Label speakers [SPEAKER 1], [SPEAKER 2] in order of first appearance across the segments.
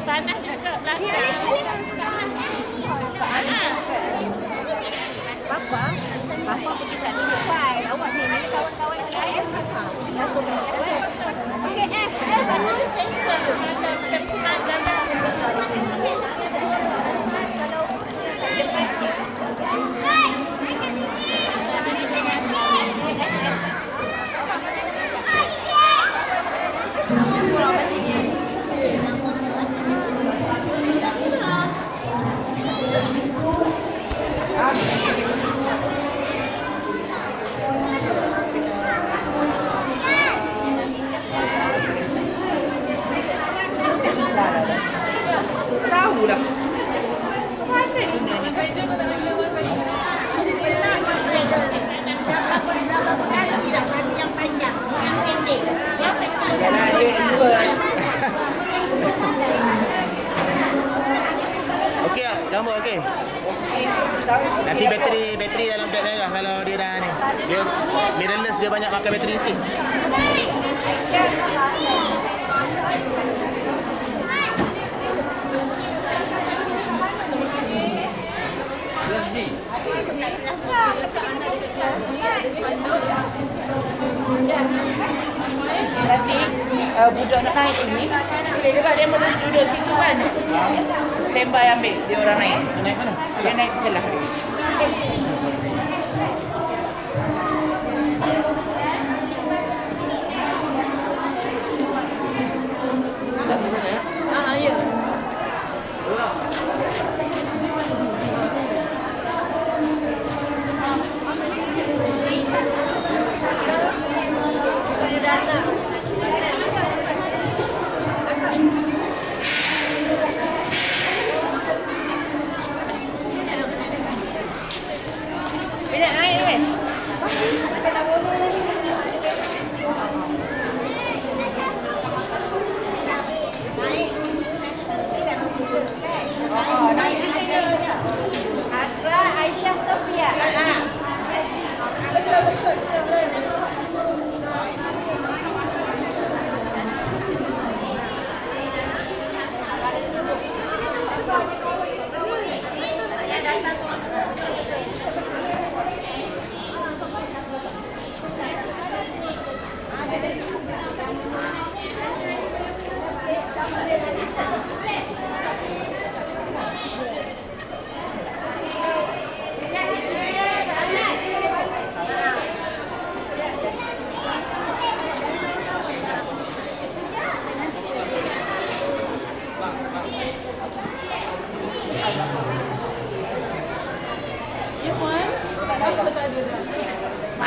[SPEAKER 1] Panas juga belakang. Papa pergi kat sini Fai. Awak ni kawan-kawan saya. Okey
[SPEAKER 2] Tahu lah. Pandai benda ni.
[SPEAKER 1] Tidak yang panjang, yang pendek, yang kecil.
[SPEAKER 2] Yalah, dia expert.
[SPEAKER 3] Okey tak? Gambar okey? Nanti bateri dalam beg merah kalau dia dah ni. Dia mirrorless, dia banyak makan bateri sikit.
[SPEAKER 2] Nanti budak nak naik ni, boleh juga dia duduk situ kan. Standby ambil dia orang naik.
[SPEAKER 3] Naik mana?
[SPEAKER 2] Dia naik ke lah. Ya.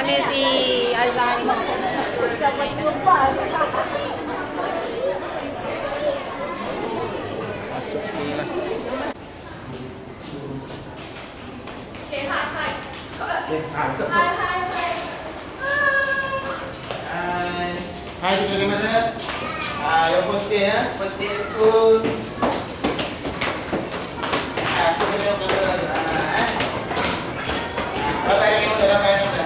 [SPEAKER 1] mana si Azhar ni?
[SPEAKER 3] Masuk kelas. Hi, cikgu mother. Your first day, ya? First day at school. Aku kena Bapak yang muda, bapak yang muda.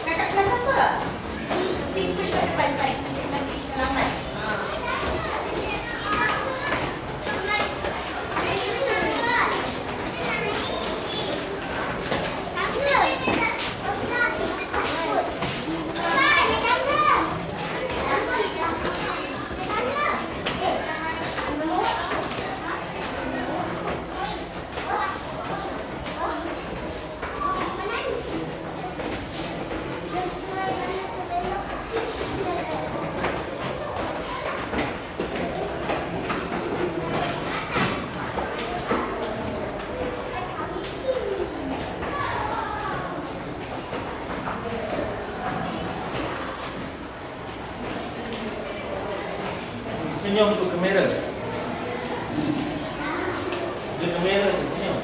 [SPEAKER 2] Kakak kelas apa? Di special depan. Ramai.
[SPEAKER 4] Senyum untuk kamera. Untuk kamera tu senyum.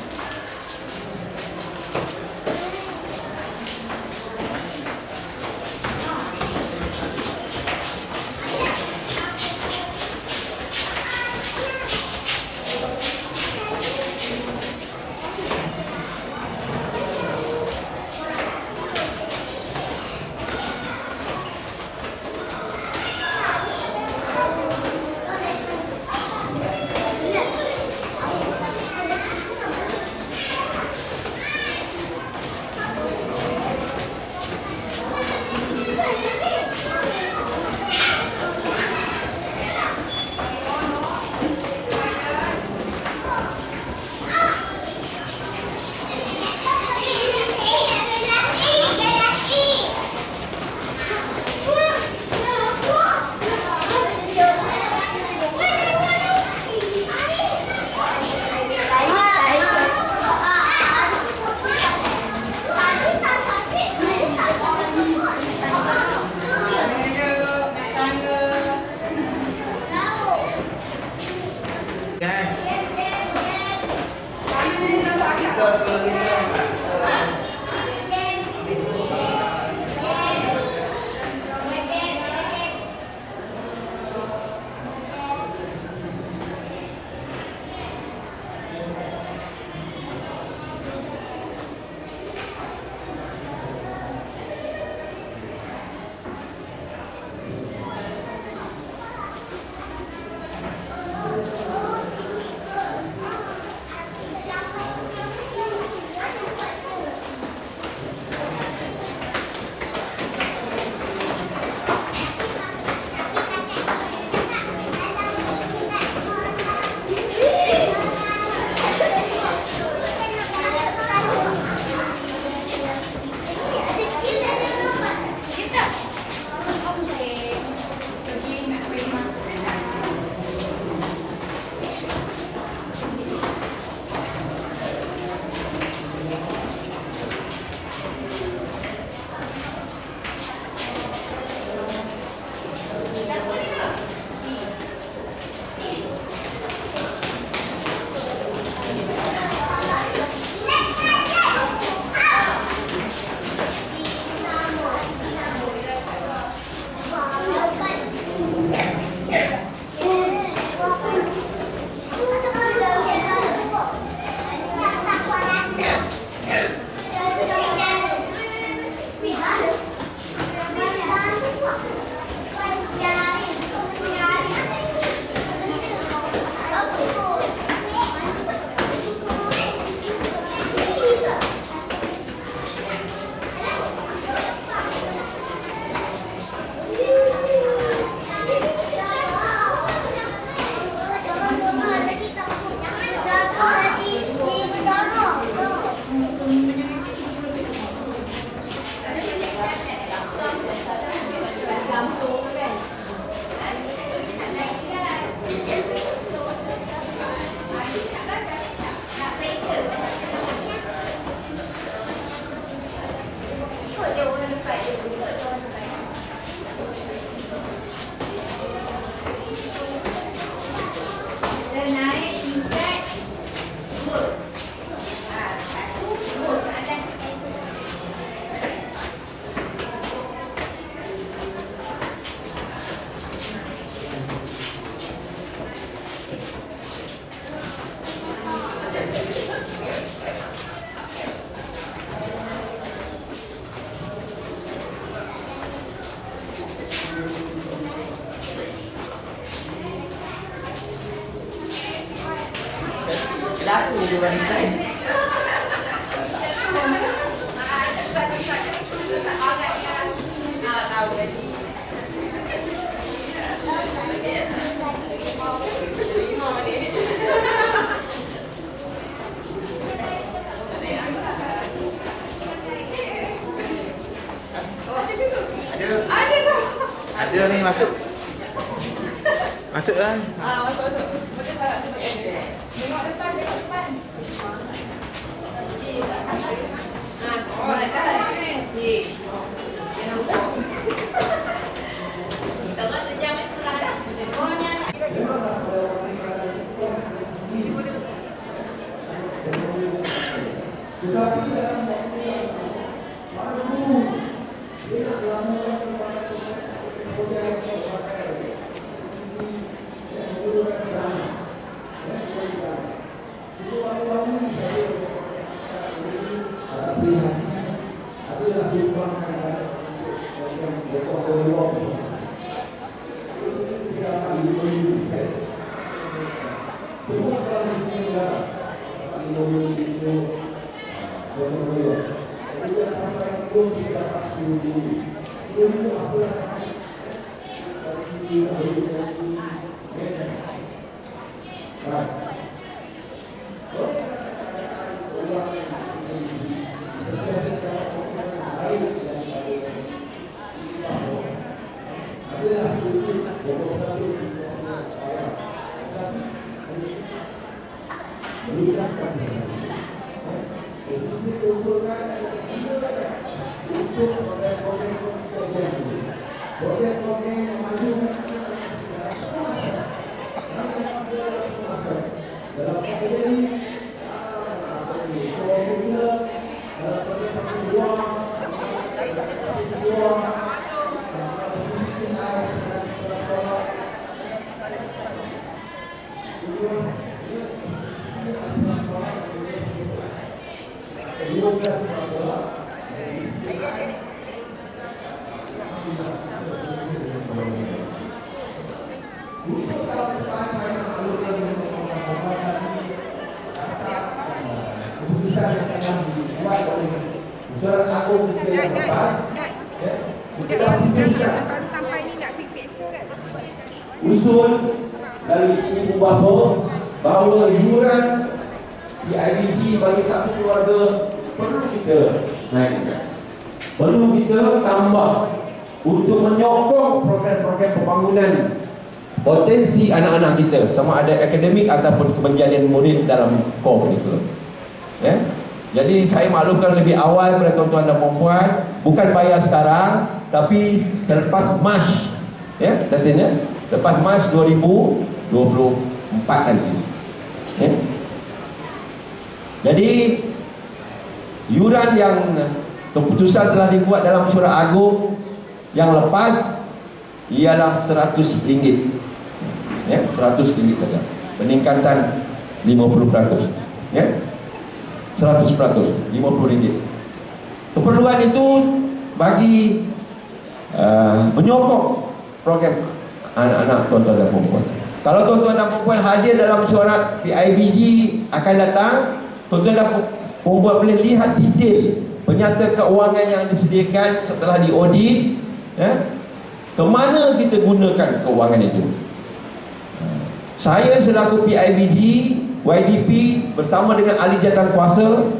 [SPEAKER 2] dia orang design.
[SPEAKER 3] Ada ni masuk. Masuk kan?
[SPEAKER 1] Tengok sejam ni setengah dah.
[SPEAKER 5] Usul dari ibu bapa bahawa yuran PIBG bagi satu keluarga perlu kita naikkan, perlu kita tambah untuk menyokong program-program pembangunan potensi anak-anak kita, sama ada akademik ataupun kemenjadian murid dalam KOM itu. Ya? Jadi saya maklumkan lebih awal kepada tuan-tuan dan puan-puan, bukan bayar sekarang, tapi selepas Mac, ya, katanya lepas Mac 2024 nanti. Ya? Jadi yuran yang keputusan telah dibuat dalam Mesyuarat Agung yang lepas ialah RM100. Ya, RM100 saja. Peningkatan 50%. Ya. 100%, RM50. Keperluan itu bagi menyokong program anak-anak tuan-tuan dan perempuan. Kalau tuan-tuan dan perempuan hadir dalam mesyuarat PIBG akan datang, tuan-tuan dan perempuan boleh lihat detail penyata keuangan yang disediakan setelah diaudit, ya, kemana kita gunakan keuangan itu. Saya selaku PIBG YDP bersama dengan ahli jawatankuasa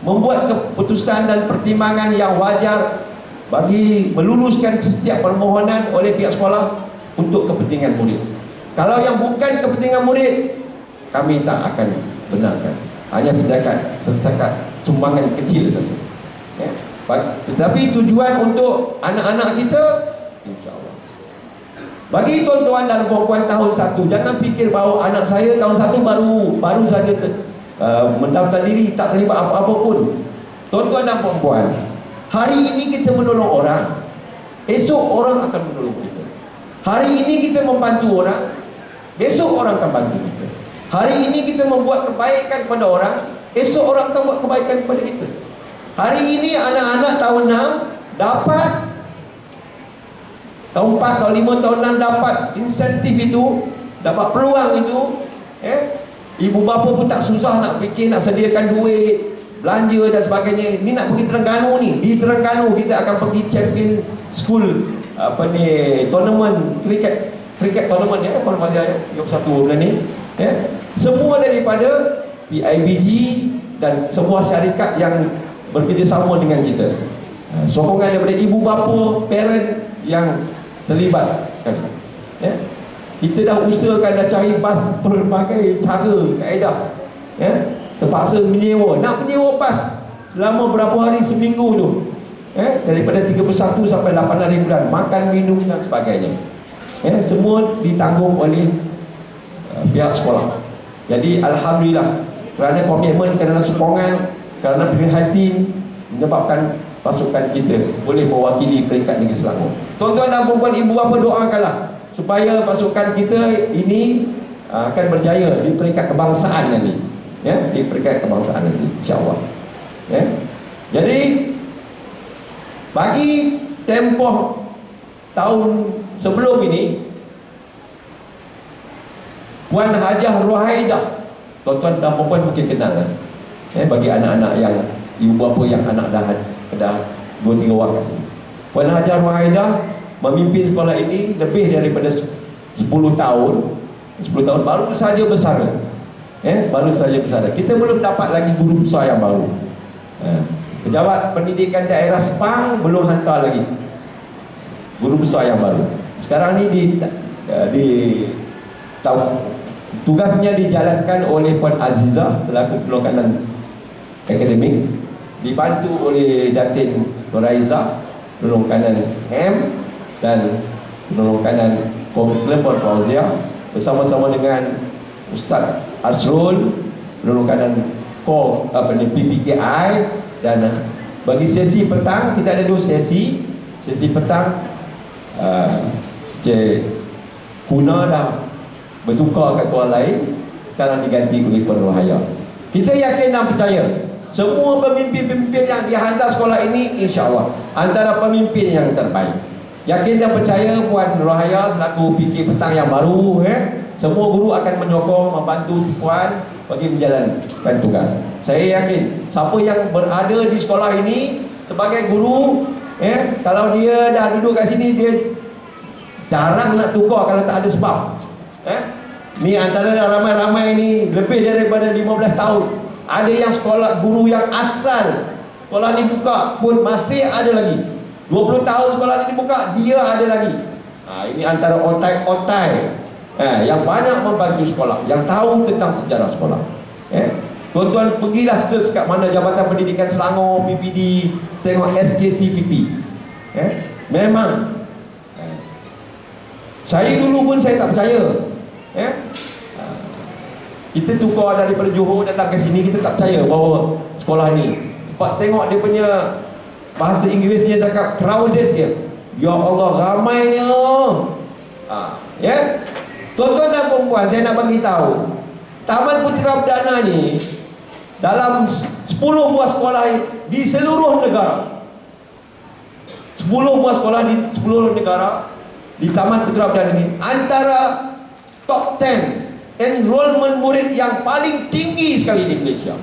[SPEAKER 5] membuat keputusan dan pertimbangan yang wajar bagi meluluskan setiap permohonan oleh pihak sekolah untuk kepentingan murid. Kalau yang bukan kepentingan murid, kami tak akan benarkan. Hanya setakat sumbangan kecil saja. Ya. Tetapi tujuan untuk anak-anak kita, insya-Allah. Bagi tuan-tuan dan puan-puan tahun 1, jangan fikir bahawa anak saya tahun 1 baru saja mendaftar diri, tak terlibat apa-apa pun. Tuan-tuan dan puan-puan, hari ini kita menolong orang, esok orang akan menolong kita. Hari ini kita membantu orang, besok orang akan bantu kita. Hari ini kita membuat kebaikan kepada orang, esok orang akan buat kebaikan kepada kita. Hari ini anak-anak tahun 6 dapat, tahun 4, tahun 5, tahun 6 dapat insentif itu, dapat peluang itu, Ibu bapa pun tak susah nak fikir, nak sediakan duit, belanja dan sebagainya. Ni nak pergi Terengganu ni. Di Terengganu kita akan pergi champion school tournament cricket tournament ya, Puan Fazia ya, satu bulan ni ya. Semua daripada PIBG dan sebuah syarikat yang bekerjasama dengan kita. Sokongan daripada ibu bapa, parent yang terlibat sekali. Ya. Kita dah usahakan, dah cari bas berbagai cara, kaedah. Ya. Terpaksa menyewa, nak menyewa bas selama berapa hari, seminggu tu. Daripada 31 sampai 8 hari bulan, makan, minum dan sebagainya. Semua ditanggung oleh pihak sekolah. Jadi alhamdulillah, kerana komitmen, kerana sokongan, kerana prihatin, menyebabkan pasukan kita boleh mewakili peringkat Negeri Selangor. Tuan-tuan dan puan-puan, ibu bapa, doakanlah supaya pasukan kita ini akan berjaya di peringkat kebangsaan nanti. Ya, di peringkat kebangsaan nanti, insya-Allah. Ya. Jadi bagi tempoh tahun sebelum ini, Puan Hajah Rohaidah, tuan-tuan dan puan-puan mungkin kenal lah. Bagi anak-anak yang ibu bapa yang anak dah 2-3 orang kat sini. Puan Hajah Rohaidah memimpin sekolah ini lebih daripada 10 tahun. 10 tahun baru saja bersara. Baru saja bersara. Kita belum dapat lagi guru besar yang baru. Pejabat Pendidikan Daerah Sepang belum hantar lagi guru besar yang baru. Sekarang ni tugasnya dijalankan oleh Puan Azizah selaku penolong kanan akademik, dibantu oleh Datin Nuraiza penolong kanan M dan penolong kanan Komite Puan Fauzia, bersama-sama dengan Ustaz Asrul penolong kanan PPKI. Dan bagi sesi petang, kita ada 2 sesi. Sesi petang Cik Kuna dah bertukar kat tuan lain, sekarang diganti oleh Puan Rohaya. Kita yakin dan percaya semua pemimpin-pemimpin yang dihantar sekolah ini, insya-Allah antara pemimpin yang terbaik. Yakin dan percaya Puan Rohaya selaku PK petang yang baru, semua guru akan menyokong, membantu Puan bagi menjalankan tugas. Saya yakin siapa yang berada di sekolah ini sebagai guru, kalau dia dah duduk kat sini, dia jarang nak tukar kalau tak ada sebab. Ni antara ramai-ramai ni lebih daripada 15 tahun. Ada yang sekolah guru yang asal sekolah ni buka pun masih ada lagi. 20 tahun sekolah ni dibuka, dia ada lagi. Ini antara otai-otai yang banyak membantu sekolah, yang tahu tentang sejarah sekolah. Tuan-tuan pergilah search kat mana Jabatan Pendidikan Selangor, PPD, tengok SKTPP. Memang saya dulu pun saya tak percaya. Kita tukar daripada Johor datang ke sini, kita tak percaya bahawa sekolah ni. Sebab tengok dia punya bahasa Inggeris, dia cakap crowded dia. Ya Allah, ramainya. Tuan-tuan dan puan-puan, saya nak bagi tahu, Taman Putera Perdana ni dalam 10 buah sekolah di seluruh negara. 10 buah sekolah di seluruh negara di Taman Putera Perdana ni antara top 10 enrollment murid yang paling tinggi sekali di Malaysia.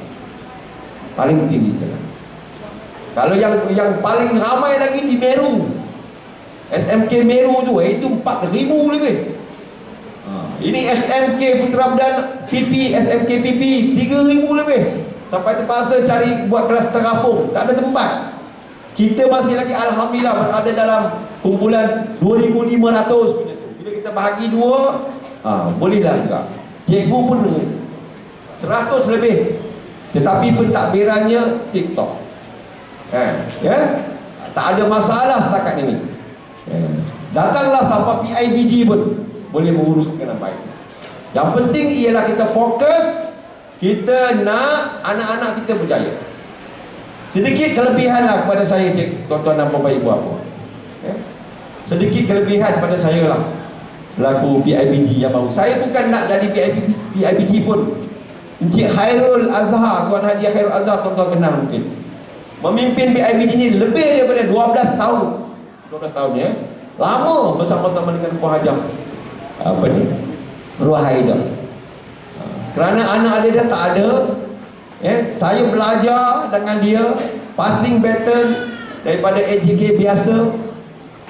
[SPEAKER 5] Paling tinggi sekali. Kalau yang paling ramai lagi di Meru, SMK Meru tu, itu 4,000 lebih. Ini SMK Putera Perdana PP, SMK PP 3,000 lebih. Sampai terpaksa cari buat kelas terapung, tak ada tempat. Kita masih lagi alhamdulillah berada dalam kumpulan 2,500 punya tu. Bila kita bahagi 2, bolehlah juga. Cikgu pun 100 lebih. Tetapi pentadbirannya TikTok. Tak ada masalah setakat ini. Datanglah tanpa PIBG pun boleh mengurus dengan baik. Yang penting ialah kita fokus, kita nak anak-anak kita berjaya. Sedikit kelebihan lah kepada saya, tuan-tuan dan puan-puan, ibu bapa. Sedikit kelebihan kepada saya lah selaku PIBG yang baru. Saya bukan nak jadi PIBG pun. Encik Khairul Azhar, Tuan Haji Khairul Azhar, tuan-tuan kenal mungkin. Memimpin PIBG ni lebih daripada 12 tahun. 12 tahun ya. Lama bersama-sama dengan Puan Hajah Rohaidah. Kerana anak dia dah tak ada, saya belajar dengan dia passing pattern daripada AJK biasa,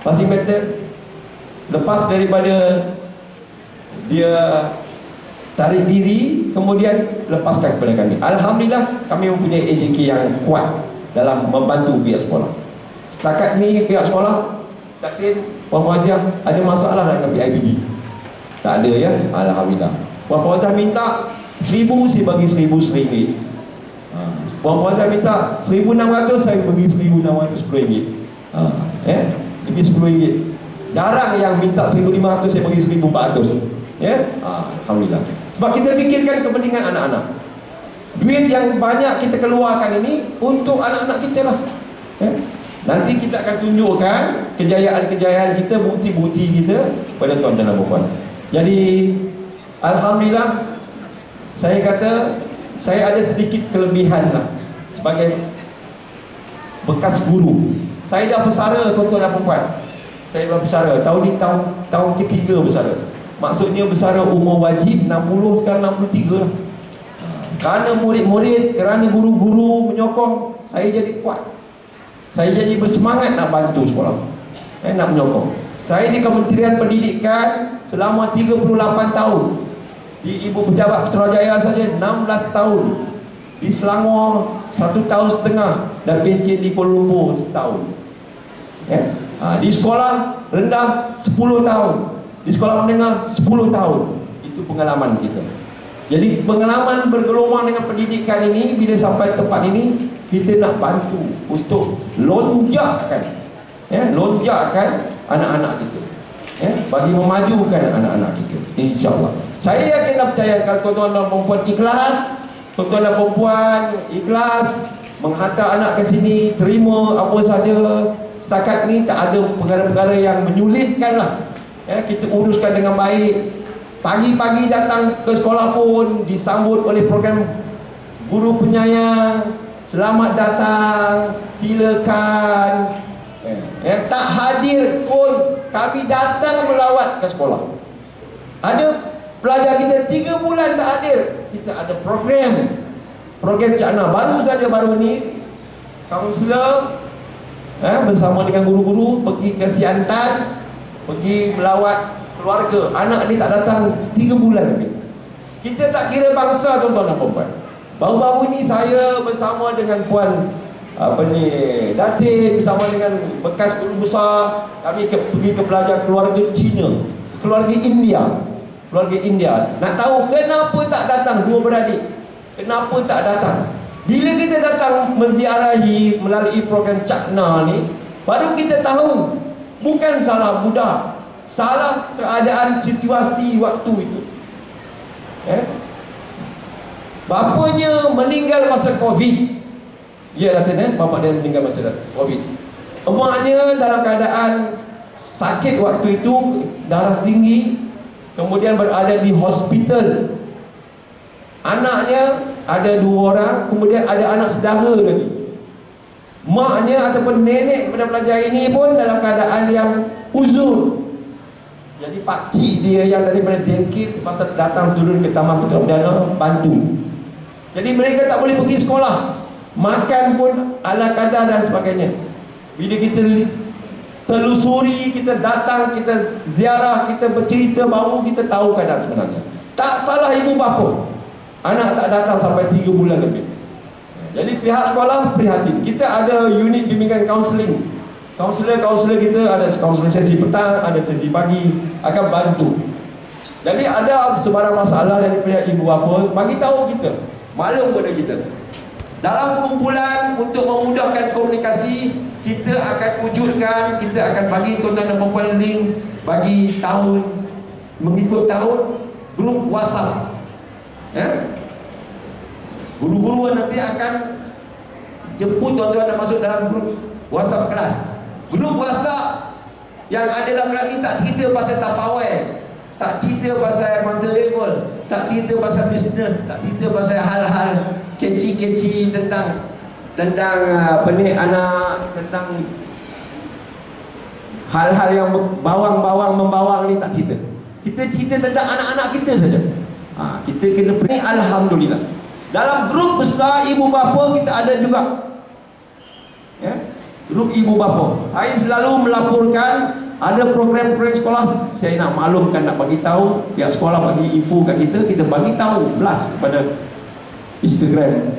[SPEAKER 5] passing pattern. Lepas daripada dia tarik diri, kemudian lepaskan kepada kami. Alhamdulillah kami mempunyai AJK yang kuat dalam membantu pihak sekolah. Setakat ni pihak sekolah, Datin, Puan Fauzia, ada masalah dengan PIBG? Tak ada ya, alhamdulillah. Puan Fauzia minta 1,000, saya bagi 1,000 RM1. Puan Fauzia minta 1,600, saya bagi 1,610 ringgit. Lebih RM10. Jarang yang minta 1,500, saya bagi 1,400. Alhamdulillah. Sebab kita fikirkan kepentingan anak-anak. Duit yang banyak kita keluarkan ini untuk anak-anak kita lah. Nanti kita akan tunjukkan kejayaan-kejayaan kita, bukti-bukti kita pada tuan-tuan dan puan. Jadi alhamdulillah, saya kata saya ada sedikit kelebihan lah sebagai bekas guru. Saya dah bersara, tuan-tuan dan puan. Saya dah bersara. Tahun ni tahun ketiga bersara. Maksudnya bersara umur wajib 60, sekarang 63 lah. Kerana murid-murid, kerana guru-guru menyokong, saya jadi kuat. Saya jadi bersemangat nak bantu sekolah, nak menyokong. Saya di Kementerian Pendidikan selama 38 tahun. Di Ibu Pejabat Putrajaya saja 16 tahun. Di Selangor 1 tahun setengah. Dan pencen di Kuala Lumpur setahun. Di sekolah rendah 10 tahun. Di sekolah menengah 10 tahun. Itu pengalaman kita. Jadi pengalaman bergelombang dengan pendidikan ini, bila sampai tempat ini, kita nak bantu untuk lonjakkan anak-anak kita, bagi memajukan anak-anak kita, insyaAllah. Saya yakin dan percaya kalau tuan-tuan dan perempuan ikhlas, tuan-tuan dan perempuan ikhlas menghantar anak ke sini, terima apa saja. Setakat ni tak ada perkara-perkara yang menyulitkan lah. Kita uruskan dengan baik. Pagi-pagi datang ke sekolah pun disambut oleh program guru penyayang, selamat datang, silakan. Tak hadir pun kami datang melawat ke sekolah. Ada pelajar kita 3 bulan tak hadir, kita ada program Cakna. Baru ni kaunselor bersama dengan guru-guru pergi ke Siantan, pergi melawat keluarga. Anak ni tak datang 3 bulan lebih. Kita tak kira bangsa, tuan-tuan dan puan. Baru-baru ni saya bersama dengan Puan Datin, bersama dengan bekas guru besar, kami pergi ke pelajar keluarga Cina, keluarga India. Nak tahu kenapa tak datang dua beradik? Kenapa tak datang? Bila kita datang menziarahi melalui program Cakna ni, baru kita tahu bukan salah budak, salah keadaan situasi waktu itu. Bapanya meninggal masa Covid. Ya, Datin, bapak dia meninggal masa Covid. Emaknya dalam keadaan sakit waktu itu, darah tinggi, kemudian berada di hospital. Anaknya ada 2 orang, kemudian ada anak saudara lagi. Maknya ataupun nenek kepada pelajar ini pun dalam keadaan yang uzur. Jadi pakcik dia yang daripada Dengkit terpaksa datang turun ke Taman Putra Perdana bantu. Jadi mereka tak boleh pergi sekolah, makan pun ala kadar dan sebagainya. Bila kita telusuri, kita datang, kita ziarah, kita bercerita, baru kita tahu keadaan sebenarnya. Tak salah ibu bapa, anak tak datang sampai 3 bulan lebih. Jadi pihak sekolah prihatin. Kita ada unit bimbingan kaunseling. Kaunselor kita ada kaunseling sesi petang, ada sesi pagi, akan bantu. Jadi ada sebarang masalah dari pihak ibu bapa, bagi tahu kita, maklum pada kita. Dalam kumpulan untuk memudahkan komunikasi, kita akan wujudkan, kita akan bagi tuan-tuan dan perempuan link bagi tahun, mengikut tahun, grup WhatsApp. Guru-guru nanti akan jemput tuan-tuan dan masuk dalam grup WhatsApp kelas. Grup WhatsApp yang ada dalam kelas ini tak cerita pasal tapawai, tak cerita pasal mental level, tak cerita pasal bisnes, tak cerita pasal hal-hal keci-keci tentang anak, tentang hal-hal yang bawang-bawang membawang ni, tak cerita. Kita cerita tentang anak-anak kita saja. Kita kena beri alhamdulillah. Dalam grup besar ibu bapa kita ada juga. Ya. Grup ibu bapa. Saya selalu melaporkan ada program-program sekolah. Saya nak maklumkan, nak bagi tahu, pihak sekolah bagi info kat kita bagi tahu blast kepada Instagram,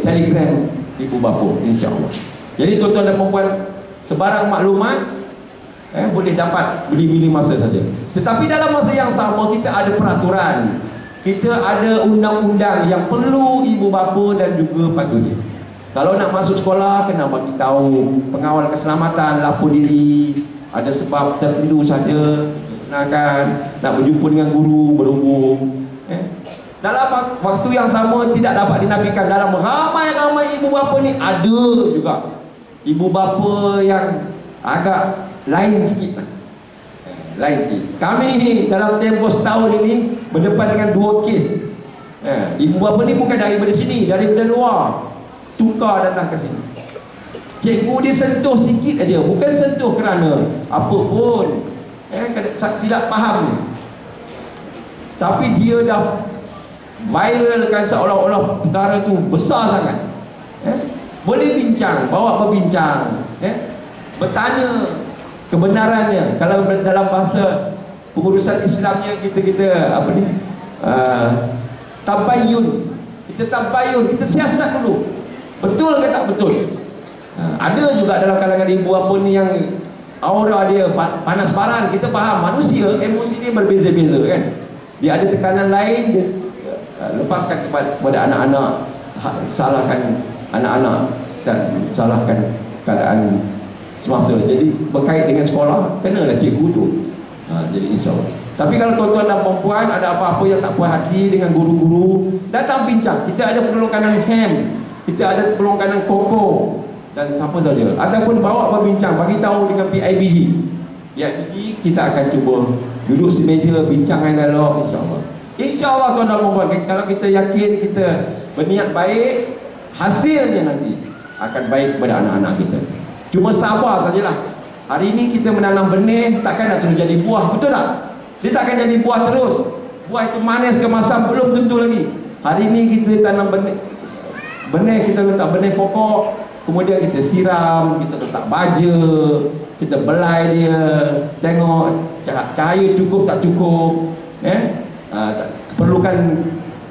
[SPEAKER 5] Telegram ibu bapa, insya-Allah. Jadi tuan-tuan dan puan-puan, sebarang maklumat boleh dapat bila-bila masa saja. Tetapi dalam masa yang sama kita ada peraturan. Kita ada undang-undang yang perlu ibu bapa dan juga patuhi. Kalau nak masuk sekolah kena bagi tahu pengawal keselamatan, lapor diri, ada sebab tertentu saja nak berjumpa dengan guru, berhubung. Dalam waktu yang sama tidak dapat dinafikan, dalam ramai-ramai ibu bapa ni ada juga ibu bapa yang agak lain sikit lah. Lain sikit. Kami dalam tempoh setahun ini berdepan dengan 2 kes. Ibu bapa ni bukan daripada sini, daripada luar, tukar datang ke sini. Cikgu dia sentuh sikit aja, bukan sentuh kerana apa pun silap faham ni, tapi dia dah viralkan seolah-olah perkara tu besar sangat. Boleh bincang, bawa berbincang, bertanya kebenarannya. Kalau dalam bahasa pengurusan Islamnya kita apa ni, tabayun. Kita tabayun, kita siasat dulu, betul ke tak betul. Ada juga dalam kalangan ibu bapa ni yang aura dia panas baran. Kita faham manusia emosi dia berbeza-beza kan. Dia ada tekanan lain, dia lepaskan kepada anak-anak, salahkan anak-anak dan salahkan keadaan semasa. Jadi berkait dengan sekolah, kenalah cikgu tu. Jadi insya-Allah. Tapi kalau tuan-tuan dan puan-puan ada apa-apa yang tak puas hati dengan guru-guru, datang bincang. Kita ada penolong HEM, kita ada penolong KOKO dan siapa saja, ataupun bawa berbincang, bagi tahu dengan PIBD. PIBD kita akan cuba duduk semeja, bincang dengan dialog, insya-Allah. InsyaAllah tuan dan puan, kalau kita yakin, kita berniat baik, hasilnya nanti akan baik kepada anak-anak kita. Cuma sabar sajalah. Hari ini kita menanam benih, takkan nak terus jadi buah, betul tak? Dia takkan jadi buah terus. Buah itu manis ke masam belum tentu lagi. Hari ini kita tanam benih kita letak benih pokok, kemudian kita siram, kita letak baja, kita belai dia, tengok cahaya cukup tak cukup, perlukan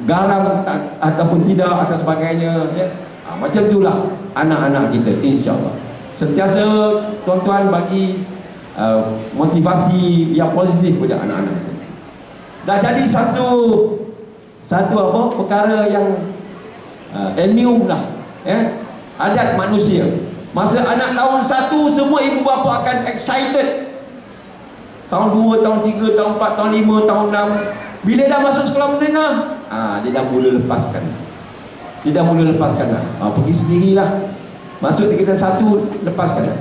[SPEAKER 5] garam ataupun tidak atau sebagainya, macam itulah anak-anak kita, insya-Allah. Sentiasa tuan-tuan bagi motivasi yang positif kepada anak-anak kita. Dah jadi satu apa perkara yang ilmiah lah, adat manusia. Masa anak tahun 1 semua ibu bapa akan excited. Tahun 2, tahun 3, tahun 4, tahun 5, tahun 6. Bila dah masuk sekolah menengah, dia dah mula lepaskan. Dia dah mula lepaskan lah. Pergi sendirilah. Masuk kita 1, lepaskan lah.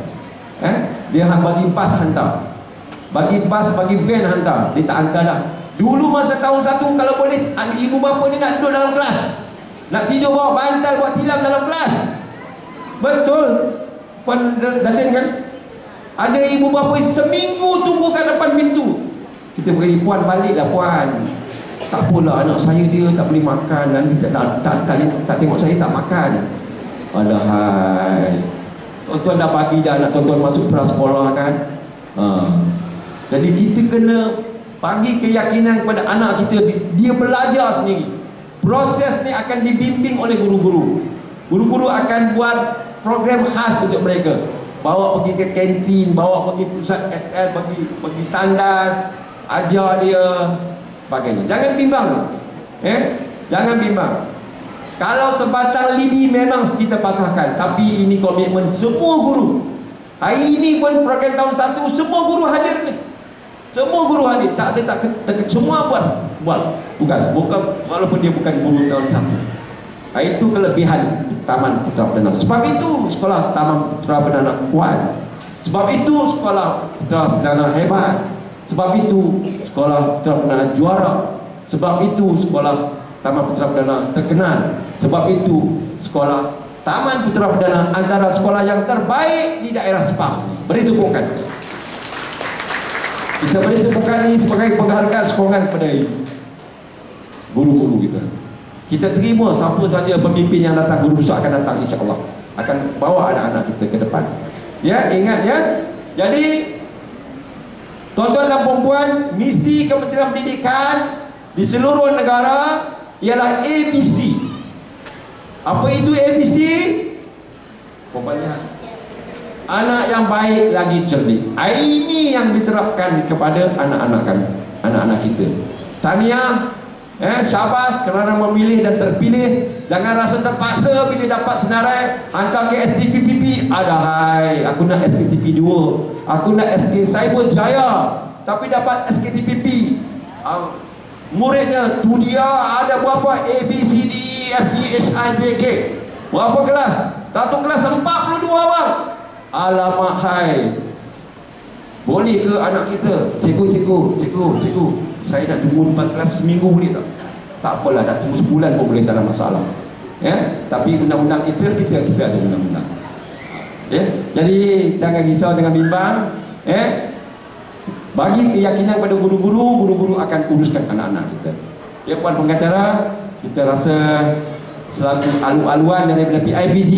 [SPEAKER 5] Dia bagi bas hantar. Bagi bas, bagi van hantar. Dia tak hantar dah. Dulu masa tahun 1 kalau boleh ibu bapa ni nak duduk dalam kelas, nak tidur bawa bantal, buat tilam dalam kelas. Betul Puan Datin kan? Ada ibu bapa seminggu tunggu kat depan pintu. Kita beri, puan baliklah puan, tak apalah anak saya dia tak boleh makan, nanti tak tengok saya tak makan. Alahai, tuan-tuan dah bagi dah anak tuan-tuan masuk prasekolah kan. Jadi kita kena bagi keyakinan kepada anak kita, dia belajar sendiri. Proses ni akan dibimbing oleh guru-guru. Guru-guru akan buat program khas untuk mereka. Bawa pergi ke kantin, bawa pergi pusat SL, bagi tandas, ajar dia sebagainya. Jangan bimbang. Jangan bimbang. Kalau sebatang lidi memang kita patahkan, tapi ini komitmen semua guru. Hari ini pun program tahun 1 semua guru hadir ni. Semua guru hadir, tak ada semua buat tugas. Bukan, walaupun dia bukan guru tahun 1. Itu kelebihan Taman Putra Perdana. Sebab itu sekolah Taman Putra Perdana kuat. Sebab itu sekolah Putra Perdana hebat. Sebab itu sekolah Putra Perdana juara. Sebab itu sekolah Taman Putra Perdana terkenal. Sebab itu sekolah Taman Putra Perdana antara sekolah yang terbaik di daerah Sepang. Beri tepukan. Kita beri tepukan ini sebagai penghargaan sokongan kepada ini. guru-guru kita. Kita terima siapa saja pemimpin yang datang, guru besar akan datang, insya-Allah akan bawa anak-anak kita ke depan. Ya, ingat ya. Jadi tuan-tuan dan puan-puan, misi Kementerian Pendidikan di seluruh negara ialah ABC. Apa itu ABC? Pokoknya anak yang baik lagi cerdik. Ini yang diterapkan kepada anak-anak kita. Tahniah, syabas kerana memilih dan terpilih. Jangan rasa terpaksa bila dapat senarai hantar ke STPPP. Adahai, aku nak SKTP 2, aku nak SK Cyber Jaya, tapi dapat SKTPP. Muridnya tu dia ada berapa A, B, C, D, E, F, G, H, I, J, K. Berapa kelas? Satu kelas 42 bang. Alamak hai. Boleh ke anak kita? Cikgu, saya nak tunggu 4 kelas seminggu boleh tak? Tak apalah, nak tunggu sebulan pun boleh, tak ada masalah. Ya, tapi undang-undang kita ada undang-undang. Ya, jadi jangan risau, jangan bimbang. Bagi keyakinan pada guru-guru akan uruskan anak-anak kita. Ya, puan pengacara, kita rasa selaku alu-aluan daripada PIBG,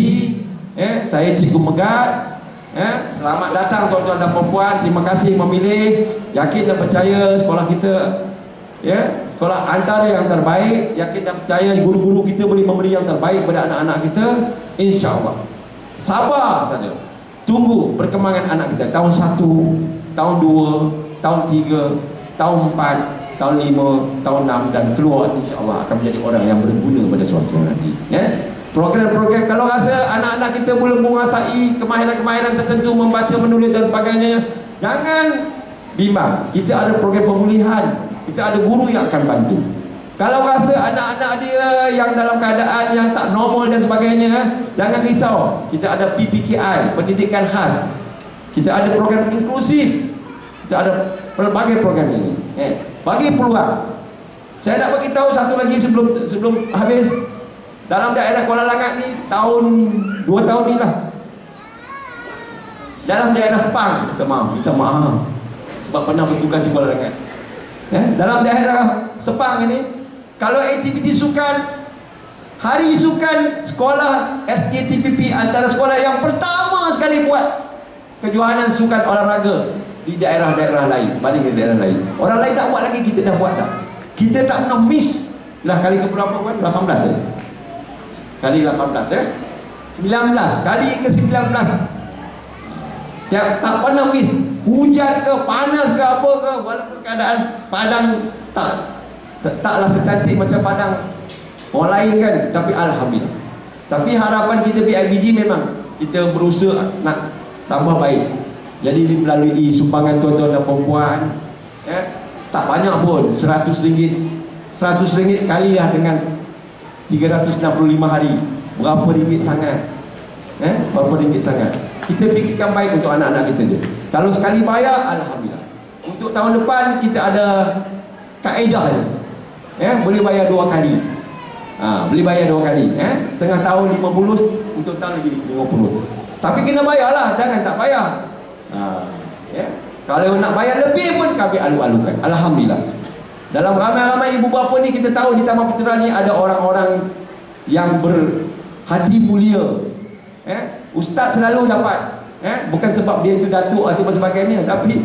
[SPEAKER 5] saya Cikgu Megat. Selamat datang tuan-tuan dan puan-puan. Terima kasih memilih, yakin dan percaya sekolah kita, sekolah antara yang terbaik. Yakin dan percaya guru-guru kita boleh memberi yang terbaik kepada anak-anak kita, insya-Allah. Sabar saja, tunggu perkembangan anak kita. Tahun 1, tahun 2, tahun 3, tahun 4, tahun 5, tahun 6 dan keluar, insya-Allah akan menjadi orang yang berguna pada suatu nanti. Program-program, kalau rasa anak-anak kita belum menguasai kemahiran-kemahiran tertentu, membaca, menulis dan sebagainya, jangan bimbang. Kita ada program pemulihan, kita ada guru yang akan bantu. Kalau rasa anak-anak dia yang dalam keadaan yang tak normal dan sebagainya, jangan risau. Kita ada PPKI, pendidikan khas. Kita ada program inklusif. Kita ada pelbagai program ini. Bagi peluang. Saya nak bagi tahu satu lagi sebelum habis. Dalam daerah Kuala Langat ni, 2 tahun ni lah, dalam daerah Sepang, minta maaf sebab pernah bertugas di Kuala Langat. Dalam daerah Sepang ini, kalau aktiviti sukan, hari sukan sekolah SKTPP antara sekolah yang pertama sekali buat kejuaraan sukan olahraga di daerah-daerah lain, banding di daerah lain. Orang lain tak buat lagi, kita dah buat dah. Kita tak pernah miss. Lah kali ke berapa kan? 18 kali 18 19 kali ke 19. Tak pernah miss. Hujan ke, panas ke, apa ke, walaupun keadaan Padang taklah secantik macam Padang orang lain kan, tapi alhamdulillah. Tapi harapan kita PIBG memang kita berusaha nak tambah baik. Jadi melalui sumbangan tuan-tuan dan puan-puan, tak banyak pun, RM100 kalilah dengan 365 hari, berapa ringgit sangat? Berapa ringgit sangat? Kita fikirkan baik untuk anak-anak kita je. Kalau sekali bayar, alhamdulillah. Untuk tahun depan kita ada kaedah je. Boleh bayar 2 kali. Boleh bayar 2 kali. Setengah tahun 50, untuk tahun lagi 50. Tapi kena bayarlah, jangan tak bayar. Kalau nak bayar lebih pun kami alu-alukan. Alhamdulillah. Dalam ramai-ramai ibu bapa ni, kita tahu di Taman Putera ni ada orang-orang yang berhati mulia. Ustaz selalu dapat, bukan sebab dia itu datuk atau sebagainya, tapi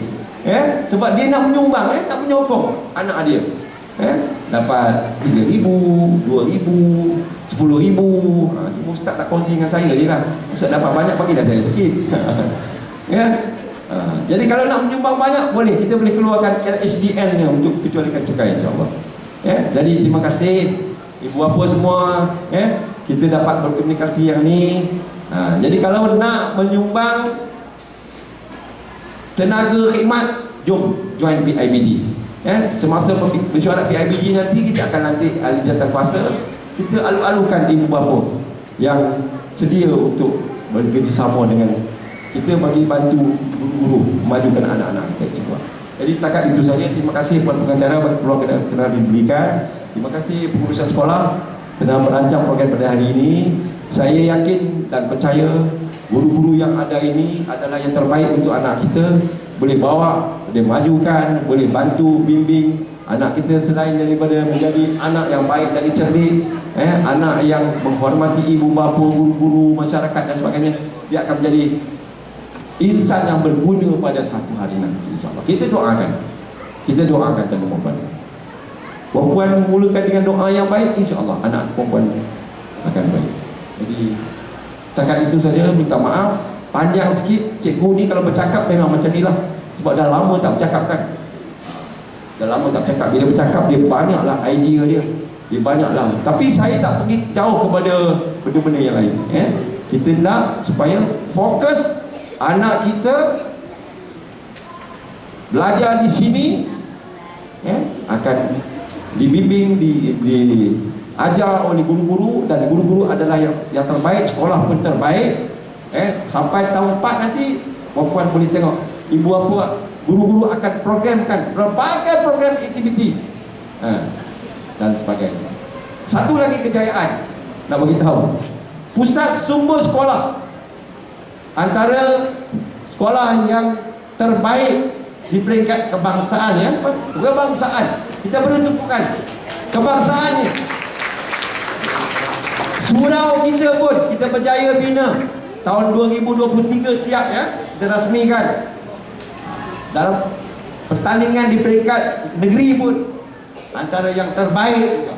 [SPEAKER 5] sebab dia nak menyumbang, nak menyokong anak dia. Dapat 3,000, 2,000, 10,000. Ustaz tak kongsi dengan saya je lah. Ustaz dapat banyak, bagilah saya sikit. Jadi kalau nak menyumbang banyak, boleh, kita boleh keluarkan LHDN untuk kecualikan cukai, insyaAllah. Jadi terima kasih ibu bapa semua, kita dapat berkomunikasi yang ni. Jadi kalau nak menyumbang tenaga khidmat, jom join PIBG. Semasa mesyuarat PIBG nanti, kita akan lantik ahli jawatankuasa. Kita alu-alukan ibu bapa yang sedia untuk bekerjasama dengan kita bagi bantu guru-guru memajukan anak-anak kita semua. Jadi setakat itu saja. Terima kasih kepada pengacara bagi peluang kena diberikan. Terima kasih pengurusan sekolah kerana merancang program pada hari ini. Saya yakin dan percaya guru-guru yang ada ini adalah yang terbaik untuk anak kita. Boleh bawa, boleh majukan, boleh bantu, bimbing anak kita selain daripada menjadi anak yang baik lagi cerdik, anak yang menghormati ibu bapa, guru-guru, masyarakat dan sebagainya, dia akan menjadi insan yang berguna pada satu hari nanti, insyaAllah. Kita doakan dan perempuan. Perempuan mulakan dengan doa yang baik, insyaAllah anak perempuan akan baik. Jadi setakat itu saja, minta maaf panjang sikit. Cikgu ni kalau bercakap memang macam ni lah, sebab dah lama tak bercakap kan. Bila bercakap dia banyaklah idea dia banyaklah. Tapi saya tak pergi jauh kepada benda-benda yang lain. Kita nak supaya fokus anak kita belajar di sini, akan dibimbing, diajar oleh guru-guru, dan guru-guru adalah yang terbaik, sekolah pun terbaik. Sampai tahun 4 nanti perempuan boleh tengok ibu apa, guru-guru akan programkan berbagai program aktiviti dan sebagainya. Satu lagi kejayaan nak bagi tahu, pusat sumber sekolah antara sekolah yang terbaik di peringkat kebangsaan, kebangsaan. Kita beri tepukan kebangsaan ni. Surau kita pun kita berjaya bina tahun 2023 siap kita rasmikan. Dalam pertandingan di peringkat negeri pun antara yang terbaik.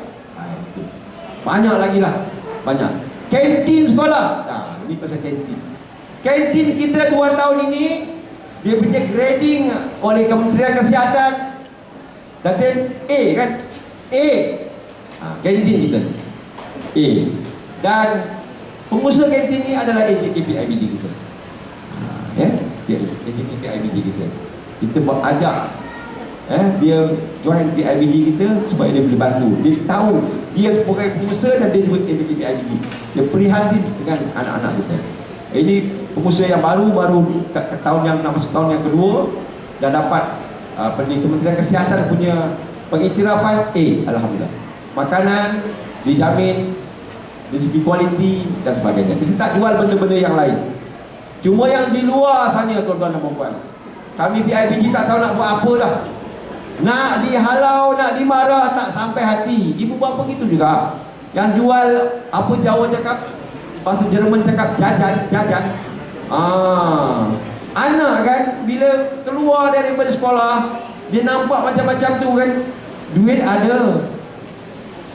[SPEAKER 5] Banyak lagi lah, banyak. Kantin sekolah. Ini pasal kantin. Kantin kita 2 tahun ini dia punya grading oleh Kementerian Kesihatan datin A kan? A. Kantin kita A. Dan pengusaha kantin ni adalah AJKP IBD kita. AJKP IBD kita. Kita ajak dia join PIBD kita supaya dia boleh bantu. Dia tahu dia sebagai pengusaha dan dia buat AJKP IBD. Dia prihatin dengan anak-anak kita. Ini pengusaha yang baru tahun yang kedua dah dapat Kementerian Kesihatan punya pengiktirafan A. Alhamdulillah. Makanan dijamin dari segi kualiti dan sebagainya. Kita tak jual benda-benda yang lain. Cuma yang di luar sana, tuan-tuan dan puan-puan, kami PIBG tak tahu nak buat apa dah. Nak dihalau, nak dimarah, tak sampai hati. Ibu bapa gitu juga. Yang jual apa Jawa cakap, bahasa Jerman cakap jajan. Anak kan bila keluar daripada sekolah, dia nampak macam-macam tu kan, duit ada,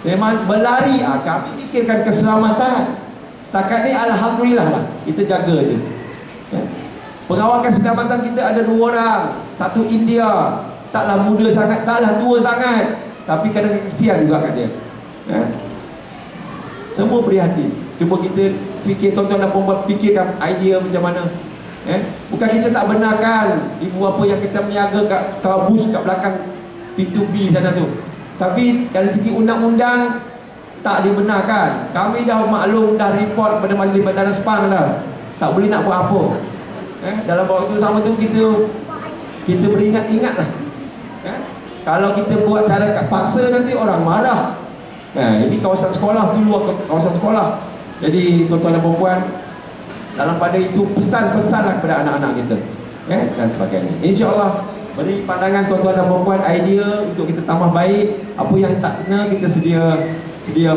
[SPEAKER 5] memang berlari. Kami fikirkan keselamatan. Setakat ni alhamdulillah lah, kita jaga je. Pengawal keselamatan kita ada 2 orang. Satu India, taklah muda sangat, taklah tua sangat, tapi kadang kesian juga kat dia. Semua prihatin. Cuba kita fikir, tuan-tuan dan puan-puan, fikirkan idea macam mana. Bukan kita tak benarkan ibu bapa yang kita meniaga kat kabus kat belakang pintu B sana tu, tapi dari segi undang-undang tak dibenarkan. Kami dah maklum, dah report kepada Majlis Bandaran Sepang dah. Tak boleh nak buat apa. Dalam waktu sama tu kita beringat-ingat lah. Kalau kita buat cara kat paksa nanti orang marah. Ini kawasan sekolah tu, luar kawasan sekolah. Jadi tuan-tuan dan puan-puan, dalam pada itu pesan-pesan kepada anak-anak kita dan sebagainya. InsyaAllah beri pandangan tuan-tuan dan puan-puan, idea untuk kita tambah baik. Apa yang tak kena kita sedia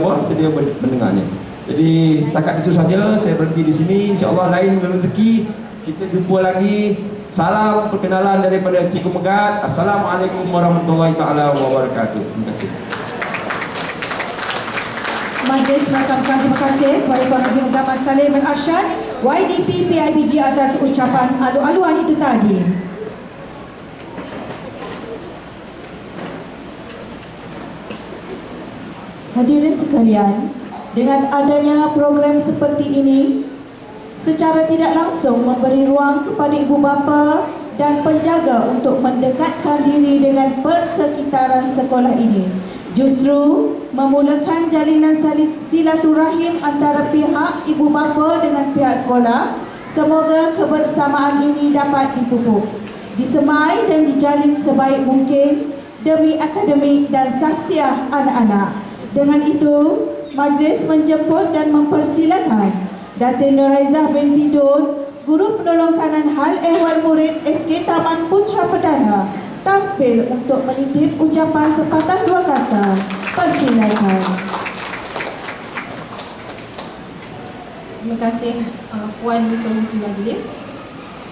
[SPEAKER 5] mendengarnya. Jadi setakat itu saja, saya berhenti di sini. InsyaAllah lain rezeki kita jumpa lagi. Salam perkenalan daripada Cikgu Megat. Assalamualaikum warahmatullahi taala wabarakatuh. Terima kasih.
[SPEAKER 6] Majlis mengucapkan terima kasih kepada Tuan Haji Muhammad Saleh bin Arsyad, YDP PIBG, atas ucapan alu-aluan itu tadi. Hadirin sekalian, dengan adanya program seperti ini, secara tidak langsung memberi ruang kepada ibu bapa dan penjaga untuk mendekatkan diri dengan persekitaran sekolah ini. Justru memulakan jalinan silaturahim antara pihak ibu bapa dengan pihak sekolah. Semoga kebersamaan ini dapat dipupuk, disemai dan dijalin sebaik mungkin demi akademik dan sahsiah anak-anak. Dengan itu, majlis menjemput dan mempersilakan Datin Nuraizah binti Dun, Guru Penolong Kanan Hal Ehwal Murid SK Taman Putra Perdana, tampil untuk menitip ucapan sepatah dua kata. Persilakan.
[SPEAKER 1] Terima kasih Puan Pengurusi Majlis.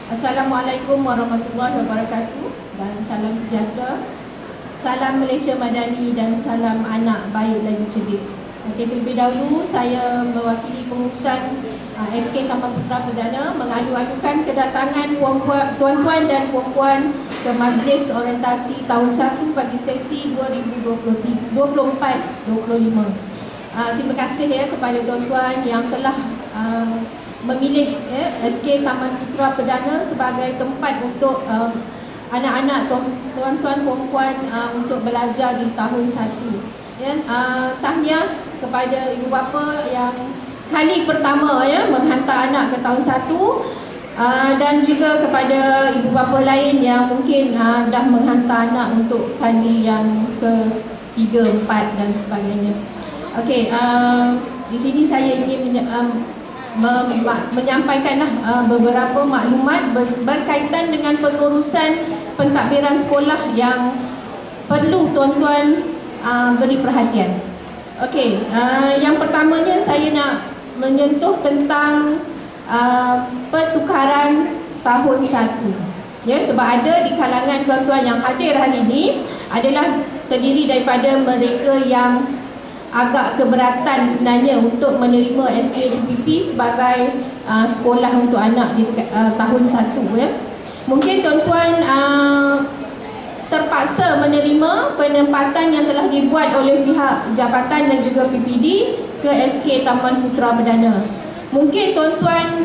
[SPEAKER 1] Assalamualaikum warahmatullahi wabarakatuh dan salam sejahtera. Salam Malaysia Madani dan salam anak baik lagi cerdik. Okey, terlebih dahulu saya mewakili pengurusan SK Taman Putra Perdana mengalu-alukan kedatangan tuan-tuan dan puan-puan ke Majlis Orientasi tahun 1 bagi sesi 2024-25. Terima kasih kepada tuan-tuan yang telah memilih SK Taman Putra Perdana sebagai tempat untuk anak-anak tuan-tuan puan-puan untuk belajar di tahun 1. Tahniah kepada ibu bapa yang kali pertama menghantar anak ke tahun 1, dan juga kepada ibu bapa lain yang mungkin dah menghantar anak untuk kali yang ke-3, 4 dan sebagainya. Okey, di sini saya ingin menyampaikan beberapa maklumat berkaitan dengan pengurusan pentadbiran sekolah yang perlu tuan-tuan beri perhatian. Okey, yang pertamanya saya nak menyentuh tentang pertukaran tahun 1. Ya, sebab ada di kalangan tuan-tuan yang hadir hari ini adalah terdiri daripada mereka yang agak keberatan sebenarnya untuk menerima SKDPP sebagai sekolah untuk anak di tahun 1 ya. Mungkin tuan-tuan terpaksa menerima penempatan yang telah dibuat oleh pihak jabatan dan juga PPD ke SK Taman Putra Perdana. Mungkin tuan-tuan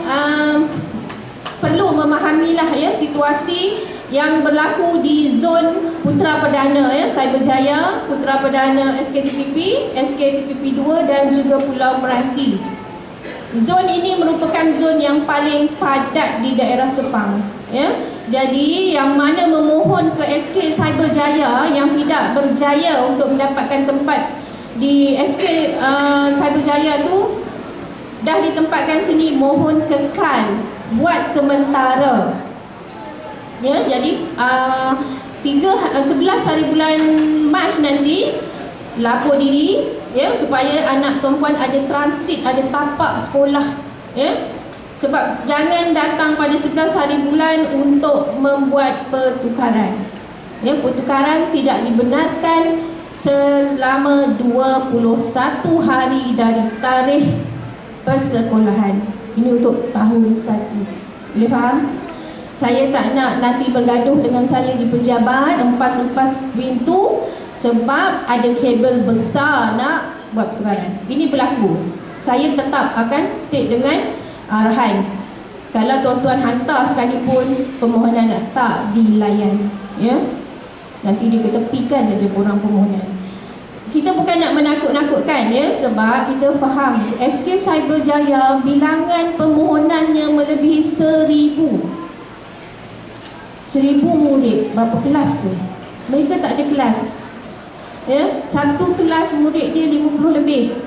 [SPEAKER 1] perlu memahamilah situasi yang berlaku di zon Putra Perdana Cyberjaya, Putra Perdana SKTPP, SKTPP 2 dan juga Pulau Meranti. Zon ini merupakan zon yang paling padat di daerah Sepang Jadi yang mana memohon ke SK Cyberjaya yang tidak berjaya untuk mendapatkan tempat di SK Cyberjaya tu dah ditempatkan sini, mohon kekal buat sementara. Jadi 11 hari bulan Mac nanti lapor diri supaya anak tuan-puan ada transit, ada tapak sekolah sebab jangan datang pada 11 hari bulan untuk membuat pertukaran. Pertukaran tidak dibenarkan selama 21 hari dari tarikh persekolahan. Ini untuk tahun 1. Boleh faham? Saya tak nak nanti bergaduh dengan saya di pejabat, empas-empas pintu sebab ada kabel besar nak buat pertukaran. Ini berlaku. Saya tetap akan stick dengan arahan. Kalau tuan-tuan hantar sekalipun permohonan tak dilayan, nanti dia ketepikan saja orang permohonan. Kita bukan nak menakut-nakutkan sebab kita faham SK Cyberjaya bilangan permohonannya melebihi 1,000 murid. Berapa kelas tu? Mereka tak ada kelas. Satu kelas murid dia 50 lebih.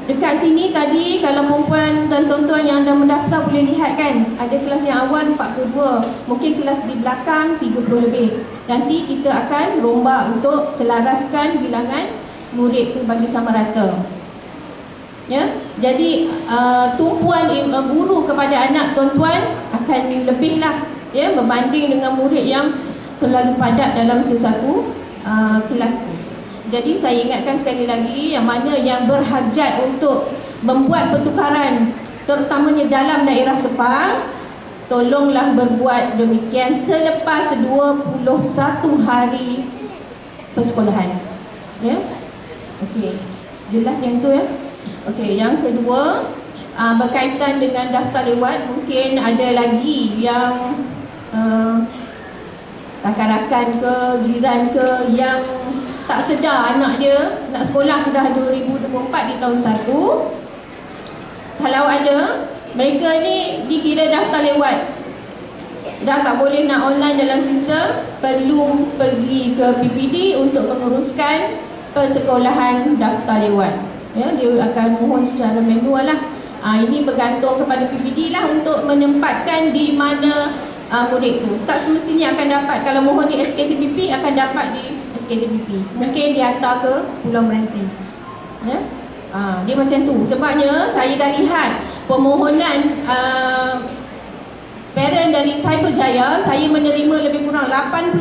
[SPEAKER 1] Dekat sini tadi kalau perempuan dan tuan-tuan yang dah mendaftar boleh lihat kan, ada kelas yang awal 42, mungkin kelas di belakang 30 lebih. Nanti kita akan rombak untuk selaraskan bilangan murid tu bagi sama rata. Jadi tumpuan guru kepada anak tuan-tuan akan lebihlah berbanding dengan murid yang terlalu padat dalam sesuatu kelas tu. Jadi saya ingatkan sekali lagi yang mana yang berhajat untuk membuat pertukaran terutamanya dalam daerah Sepang, tolonglah berbuat demikian selepas 21 hari persekolahan. Okey, jelas yang tu Okey, yang kedua berkaitan dengan daftar lewat, mungkin ada lagi yang rakan-rakan ke jiran ke yang tak sedar anak dia nak sekolah dah 2024 di tahun 1. Kalau ada, mereka ni dikira daftar lewat, dah tak boleh nak online dalam sistem, perlu pergi ke PPD untuk menguruskan persekolahan daftar lewat. Dia akan mohon secara manual lah. Ini bergantung kepada PPD lah untuk menempatkan di mana murid tu. Tak semestinya akan dapat. Kalau mohon di SKTPP akan dapat di SKTPP. Mungkin dihantar ke Pulau Meranti. Ya? Dia macam tu. Sebabnya saya dah lihat permohonan parent dari Cyberjaya, saya menerima lebih kurang 86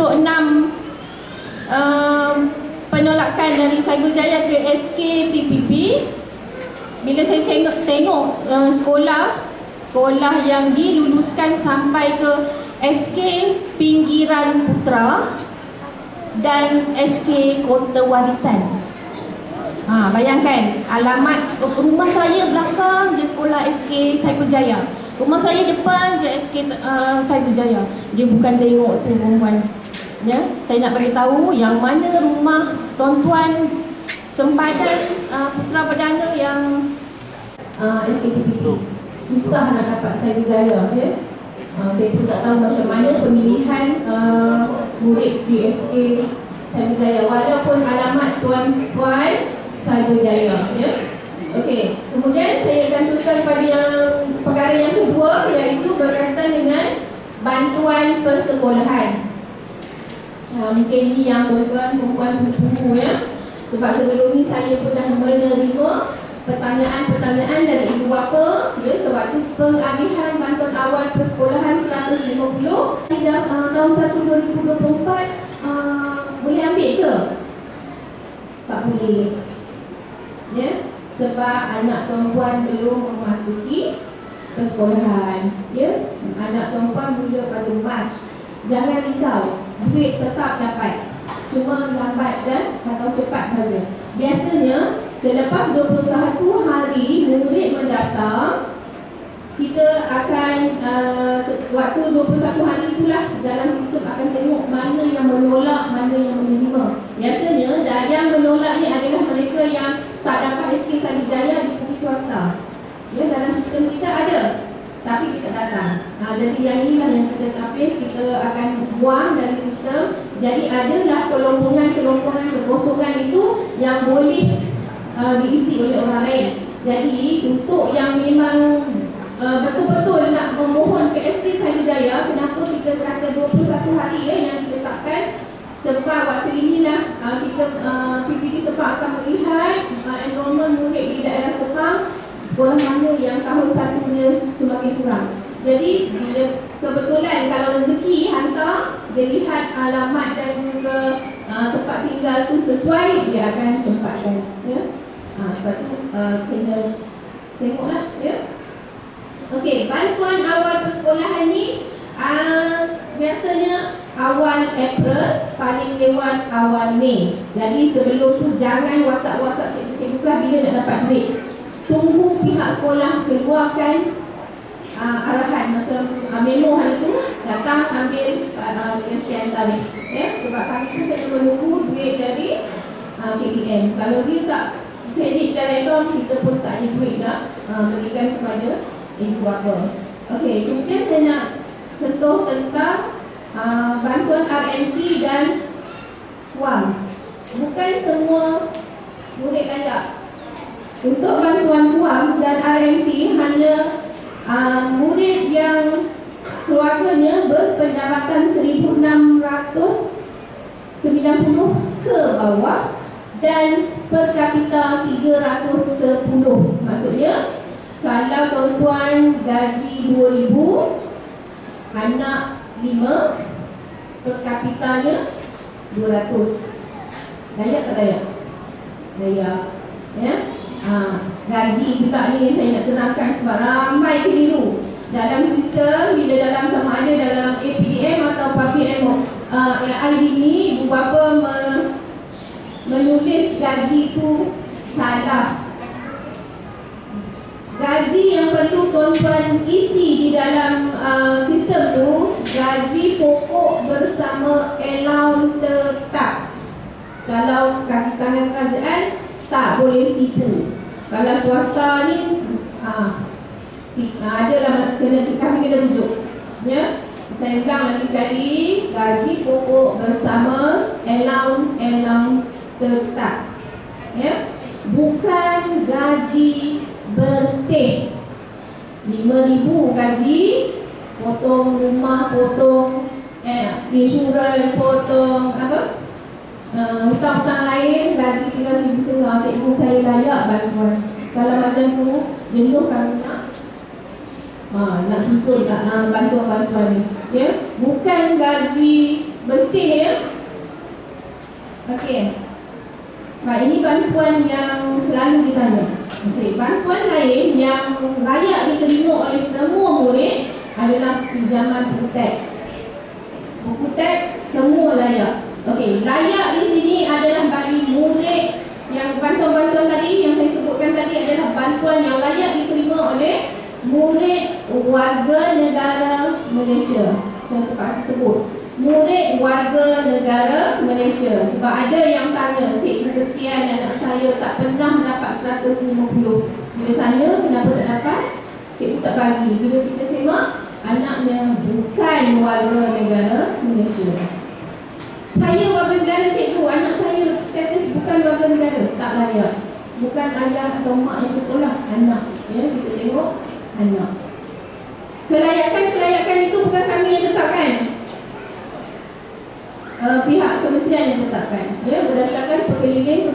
[SPEAKER 1] penolakan dari Cyberjaya ke SKTPP. Bila saya tengok sekolah yang diluluskan sampai ke SK Pinggiran Putra dan SK Kota Warisan. Bayangkan, alamat rumah saya belakang je sekolah SK Cyberjaya. Rumah saya depan je SK Cyberjaya. Dia bukan tengok tu perempuan. Ya, saya nak bagi tahu yang mana rumah tuan-tuan sempadan Putra Perdana yang SKTPP. Susah nak dapat Cyberjaya, ya. Saya pun tak tahu macam mana pemilihan murid di SK Cyberjaya walaupun alamat tuan-tuan Cyberjaya, ya. Okey, kemudian saya akan teruskan pada yang perkara yang kedua, iaitu berkaitan dengan bantuan persekolahan. Mungkin ni yang tuan-tuan perempuan tunggu, ya. Sebab sebelum ni saya pun dah menerima pertanyaan-pertanyaan dari ibu bapa, ya, sewaktu pengalihan bantuan awal persekolahan 150 dah tahun 1 2024 boleh ambil ke? Tak boleh. Ya, sebab anak perempuan belum memasuki persekolahan, ya. Anak perempuan mula pada Mac. Jangan risau, duit tetap dapat. Cuma lambat dan atau cepat saja. Biasanya selepas 21 hari murid mendaftar, kita akan waktu 21 hari itulah dalam sistem akan tengok mana yang menolak, mana yang menerima. Biasanya dari yang menolak ni adalah mereka yang tak dapat SK Cyberjaya di negeri swasta. Ya, dalam sistem kita ada, tapi kita datang. Jadi yang inilah yang kita tapis, kita akan buang dari sistem. Jadi adalah kelompongan-kelompongan kekosongan itu yang boleh diisi oleh orang lain. Jadi untuk yang memang betul-betul nak memohon ke SK Cyberjaya, kenapa kita kata 21 hari, ya, yang ditetapkan? Sebab waktu inilah kita PPD Sepang akan melihat enrollment murid di daerah Sepang, sekolah mana yang tahun 1-nya semakin kurang. Jadi bila kebetulan kalau rezeki hantar, dia lihat alamat dan juga tempat tinggal tu sesuai, dia akan tempatkan, ya. Sebab tu kena tengoklah, ya. Okey, bantuan awal persekolahan ni biasanya awal April, paling lewat awal Mei. Jadi sebelum tu jangan WhatsApp cikgu-cikgu kelas bila nak dapat duit. Tunggu pihak sekolah keluarkan arahan macam memo hari tu, datang ambil sekian-sekian tarikh, ya. Sebab kami pun kena menunggu duit dari KTM. Kalau dia tak kredit dalam account, kita pun tak ada duit nak berikan kepada ibu bapa. Okey, kemudian saya nak sentuh tentang bantuan RMT dan wang. Bukan semua murid layak. Untuk bantuan wang dan RMT hanya murid yang keluarganya berpendapatan 1,690 ke bawah dan per kapita 310. Maksudnya kalau tuan-tuan gaji 2,000, anak 5, per kapitanya 200. Layak tak layak? Layak, ya. Gaji pula ni saya nak terangkan sebab ramai keliru dalam sistem. Bila dalam sama ada dalam APDM atau PAPM ID ni, ibu bapa menulis gaji tu salah. Gaji yang perlu tuan-tuan isi di dalam sistem tu, gaji pokok bersama allowance tetap. Kalau kaki tangan kerajaan, tak boleh tipu. Kalau swasta ni adalah kami kena rujuk, ya. Saya ulang lagi sekali, gaji pokok bersama allowance tetap, ya. Bukan gaji bersih. 5,000 gaji, potong rumah, potong insurans, potong hutang-hutang lain, gaji tinggal RM1,500. Cikgu saya layak bantuan. Kalau macam tu, jenuh kami nak susun bantuan-bantuan ni. Ya, bukan gaji bersih ya. Okey. Baik, ini bantuan yang selalu ditanya. Okey, bantuan lain yang layak diterima oleh semua murid adalah pinjaman buku teks. Buku teks semua layak. Okey, layak di sini adalah bagi murid yang bantuan-bantuan tadi yang saya sebutkan tadi adalah bantuan yang layak diterima oleh murid warga negara Malaysia. Saya terpaksa sebut murid warga negara Malaysia. Sebab ada yang tanya, cikgu kesian anak saya tak pernah dapat 150. Bila tanya kenapa tak dapat, cikgu tak bagi. Bila kita semak, anaknya bukan warga negara Malaysia. Saya warga negara cikgu, anak saya status bukan warga negara, tak layak. Bukan ayah atau mak yang ke sekolah, anak. Ya, kita tengok anak. Kelayakan itu bukan kami yang tetapkan. Pihak kementerian yang tetapkan. Ya, berdasarkan perkeliling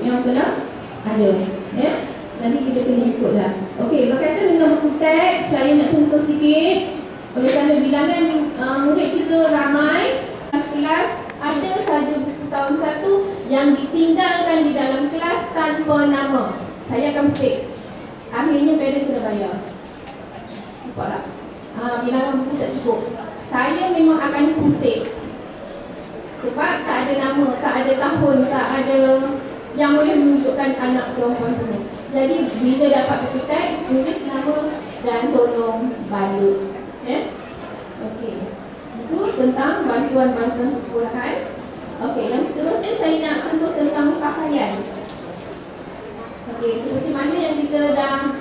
[SPEAKER 1] yang telah ada. Ya, nanti kita kena ikutlah. Okey, berkaitan dengan buku teks, saya nak contoh sikit. Oleh kerana bilangan murid kita ramai, kelas ada saja buku tahun 1 yang ditinggalkan di dalam kelas tanpa nama. Saya akan petik. Akhirnya parent kena bayar. Nampak tak? Bilangan buku tak cukup. Saya memang akan petik. Sebab tak ada nama, tak ada tahun, tak ada yang boleh menunjukkan anak perempuan punya. Jadi bila dapat buku teks, tulis nama dan tolong balut. Ya? Okey. Itu tentang bantuan-bantuan kesekolahan. Okey, yang seterusnya saya nak contoh tentang pakaian. Okey, seperti mana yang kita dah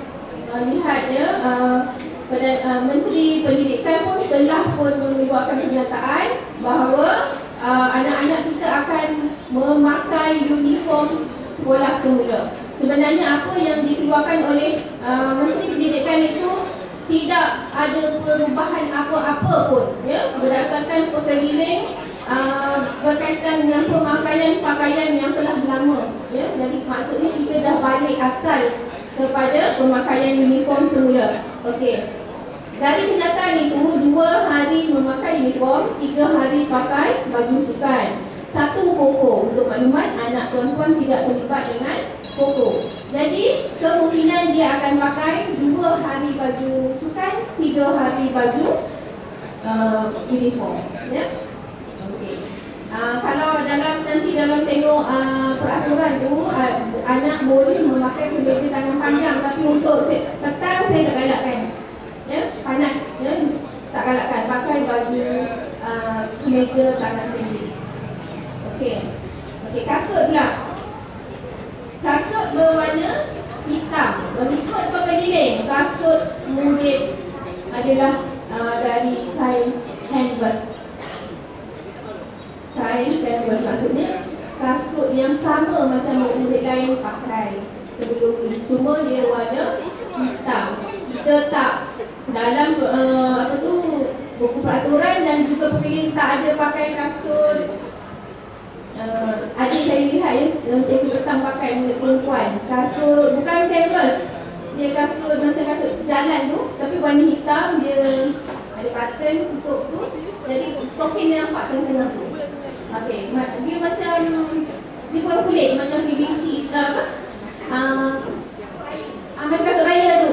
[SPEAKER 1] lihat ya, Menteri Pendidikan pun telah mengeluarkan pernyataan bahawa anak-anak kita akan memakai uniform sekolah semula. Sebenarnya apa yang dikeluarkan oleh Menteri Pendidikan itu tidak ada perubahan apa-apa pun, ya, berdasarkan perkeliling berkaitan dengan pemakaian pakaian yang telah lama, ya. Jadi maksudnya kita dah balik asal kepada pemakaian uniform semula. Okey. Dari kenyataan itu, 2 hari memakai uniform, 3 hari pakai baju sukan. 1 koko. Untuk maklumat, anak tuan-tuan tidak terlibat dengan koko. Jadi kemungkinan dia akan pakai 2 hari baju sukan, 3 hari baju uniform. Ya. Okey. Kalau nanti dalam tengok peraturan tu, anak boleh memakai kemeja tangan panjang, tapi untuk petang saya tak galakkan. Ya, panas. Ya, tak galakkan pakai baju kemeja tangan pendek. Okey. Okey, kasut pula. Kasut berwarna hitam. Mengikut perkeliling, kasut murid adalah dari kain canvas. Kain canvas maksudnya kasut yang sama macam murid lain pakai sebelum ni. Cuma dia warna hitam. Kita tak dalam buku peraturan dan juga perkeliling tak ada pakai kasut. Adik saya lihat yang saya petang pakai murid perempuan, kasut bukan canvas, dia kasut macam kasut jalan tu, tapi warna hitam, dia ada button tutup tu, jadi stokin dia nampak tengah-tengah tu. Okey, dia macam dia bukan kulit, macam PVC macam kasut raya tu.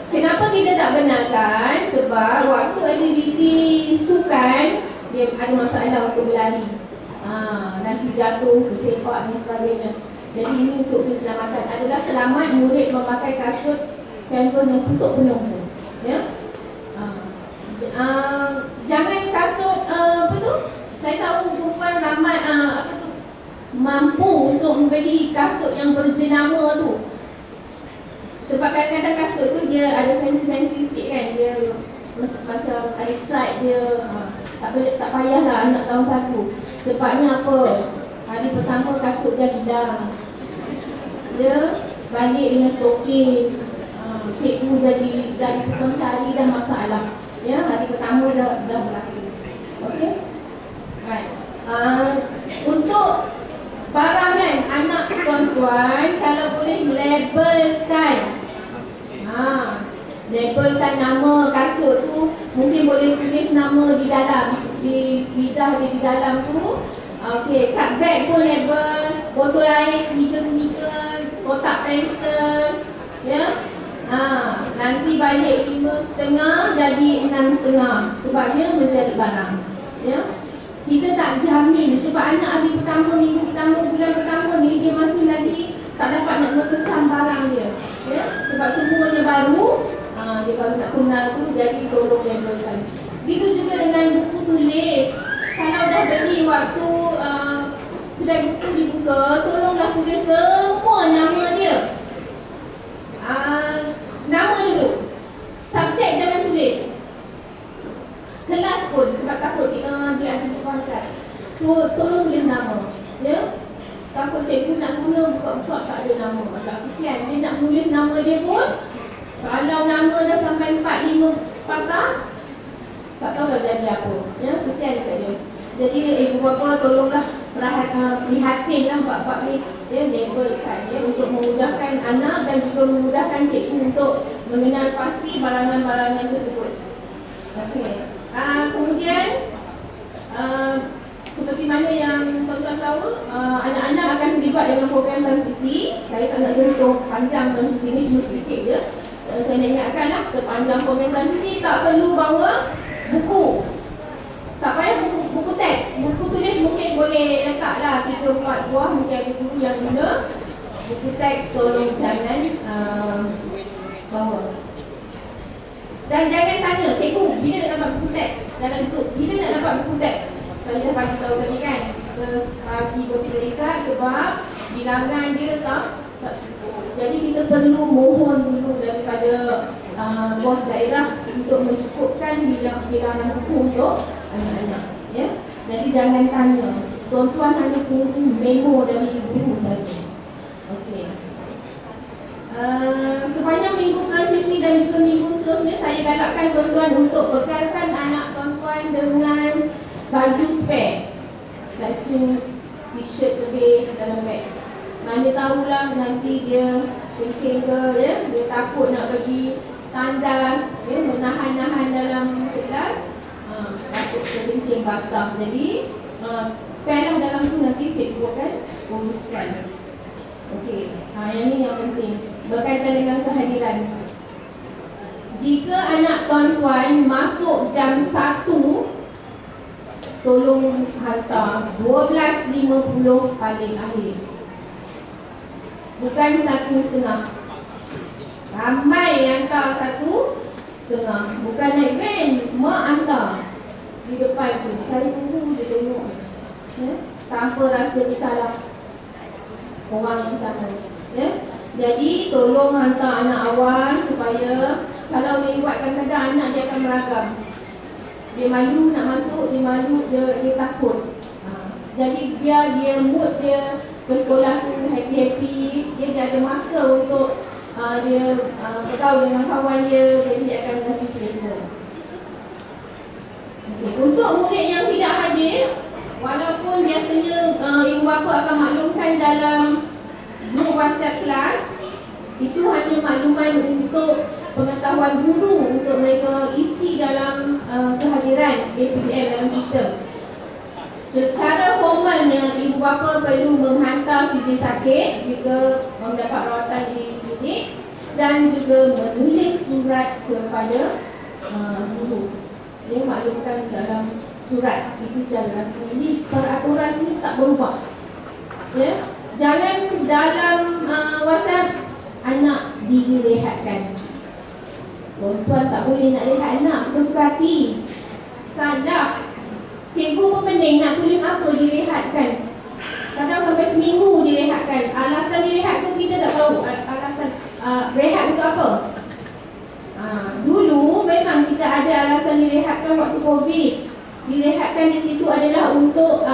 [SPEAKER 1] Kenapa kita tak benarkan? Sebab waktu aktiviti sukan dia ada masalah untuk berlari. Nanti jatuh, tersepak dan sebagainya. Jadi ini untuk keselamatan. Adalah selamat murid memakai kasut canvas yang tutup penuh. Ya. Jangan kasut saya tahu perempuan ramai mampu untuk membeli kasut yang berjenama tu. Sebab kadang-kadang kasut tu dia ada fancy-fancy sikit kan. Dia macam ada stripe dia. Tak payahlah anak tahun 1. Sebabnya apa? Hari pertama kasut dia hilang. Dia balik dengan stokin. Cikgu jadi tukang cari dah masalah. Ya, hari pertama dah berlaku. Okey. Baik. Untuk barangan anak tuan-tuan, kalau boleh labelkan. Labelkan nama kasut tu, mungkin boleh tulis nama di dalam, di lidah dia di dalam tu. Okey, cut bag pun label, botol air, sneaker, kotak pensel, ya. Nanti balik 5.5 jadi 6.5 sebabnya mencari barang, ya. Kita tak jamin sebab anak hari pertama, minggu pertama, bulan pertama ni dia masih lagi tak dapat nak mengecam barang dia, ya. Sebab semuanya baru, dia baru nak kenal tu, jadi tolong labelkan. Begitu juga dengan buku tulis. Kalau dah beli waktu kedai buku dibuka, tolonglah tulis semua nama dia. Nama dulu. Subjek jangan tulis. Kelas pun sebab takut dia ada bukan kelas. Tolong tulis nama. Ya. Takut cikgu nak guna buka-buka tak ada nama. Agak kesian. Dia nak tulis nama dia pun, kalau nama dah sampai 4-5 patah, tak tahu dah jadi apa. Ya, kesian dekat dia. Jadi ibu bapa tolonglah prihatinlah bab-bab ni, ya, labelkan, ya, untuk memudahkan anak dan juga memudahkan cikgu untuk mengenal pasti barangan-barangan tersebut. Okey. Kemudian seperti mana yang tuan-tuan tahu, anak-anak akan terlibat dengan program transisi. Saya tak nak sentuh panjang transisi ni, cuma sedikit je. Saya nak ingatkanlah, sepanjang program transisi tak perlu bawa buku. Tak payah buku teks. Buku tulis mungkin boleh letaklah 3-4 buah, mungkin ada guru yang guna. Buku teks tolong jangan bawa. Dan jangan tanya, cikgu, bila nak dapat buku teks? Dalam grup, bila nak dapat buku teks? Saya dah bagi tahu tadi kan, kita bagi berperingkat sebab bilangan dia tak cukup. Jadi kita perlu mohon dulu daripada bos daerah untuk mencukupkan bilangan buku untuk anak-anak, ya. Jadi jangan tanya, tuan-tuan hanya tunggu memo dari ibu saja. Okey. Sepanjang minggu transisi dan juga minggu seterusnya, saya galakkan tuan-tuan untuk bekalkan anak tuan-tuan dengan baju spare. Kasut, t-shirt lebih dalam beg. Mana tahulah nanti dia kencing ke, ya, dia takut nak pergi tandas, ya, menahan-nahan dalam kelas, takut kencing basah. Jadi spare lah dalam tu, nanti cikgu akan uruskan. Okey, yang ni yang penting berkaitan dengan kehadiran. Jika anak tuan-tuan masuk jam 1, tolong hantar 12.50 paling akhir. Bukan 1.30. Ramai hantar 1.30. Bukan naik van, mak hantar di depan tu. Saya tunggu je tengok, ya? Tanpa rasa bersalah orang yang sama, ya? Jadi tolong hantar anak awal supaya kalau lewat kadang-kadang anak dia akan meragam. Dia malu nak masuk, dia malu, dia takut. Jadi biar dia mood dia ke sekolah tu happy-happy, dia ada masa untuk dia bergaul dengan kawan dia, jadi dia akan rasa selesa. Okay. Untuk murid yang tidak hadir, walaupun biasanya ibu bapa akan maklumkan dalam grup WhatsApp kelas, itu hanya makluman untuk pengetahuan guru untuk mereka isi dalam kehadiran APDM dalam sistem. Secara formalnya, ibu bapa perlu menghantar CJ sakit juga mendapat rawatan di klinik dan juga menulis surat kepada guru. Dia maklumkan dalam surat itu secara rasmi. Ini peraturan ini tak berubah, ya. Jangan dalam WhatsApp anak direhatkan. Tuan-tuan tak boleh nak rehat anak suka-suka hati. Salah. Cikgu pun pening nak tulis apa direhatkan. Kadang sampai seminggu direhatkan. Alasan direhatkan kita tak tahu. Alasan rehat untuk apa? Dulu memang kita ada alasan direhatkan waktu COVID. Direhatkan di situ adalah untuk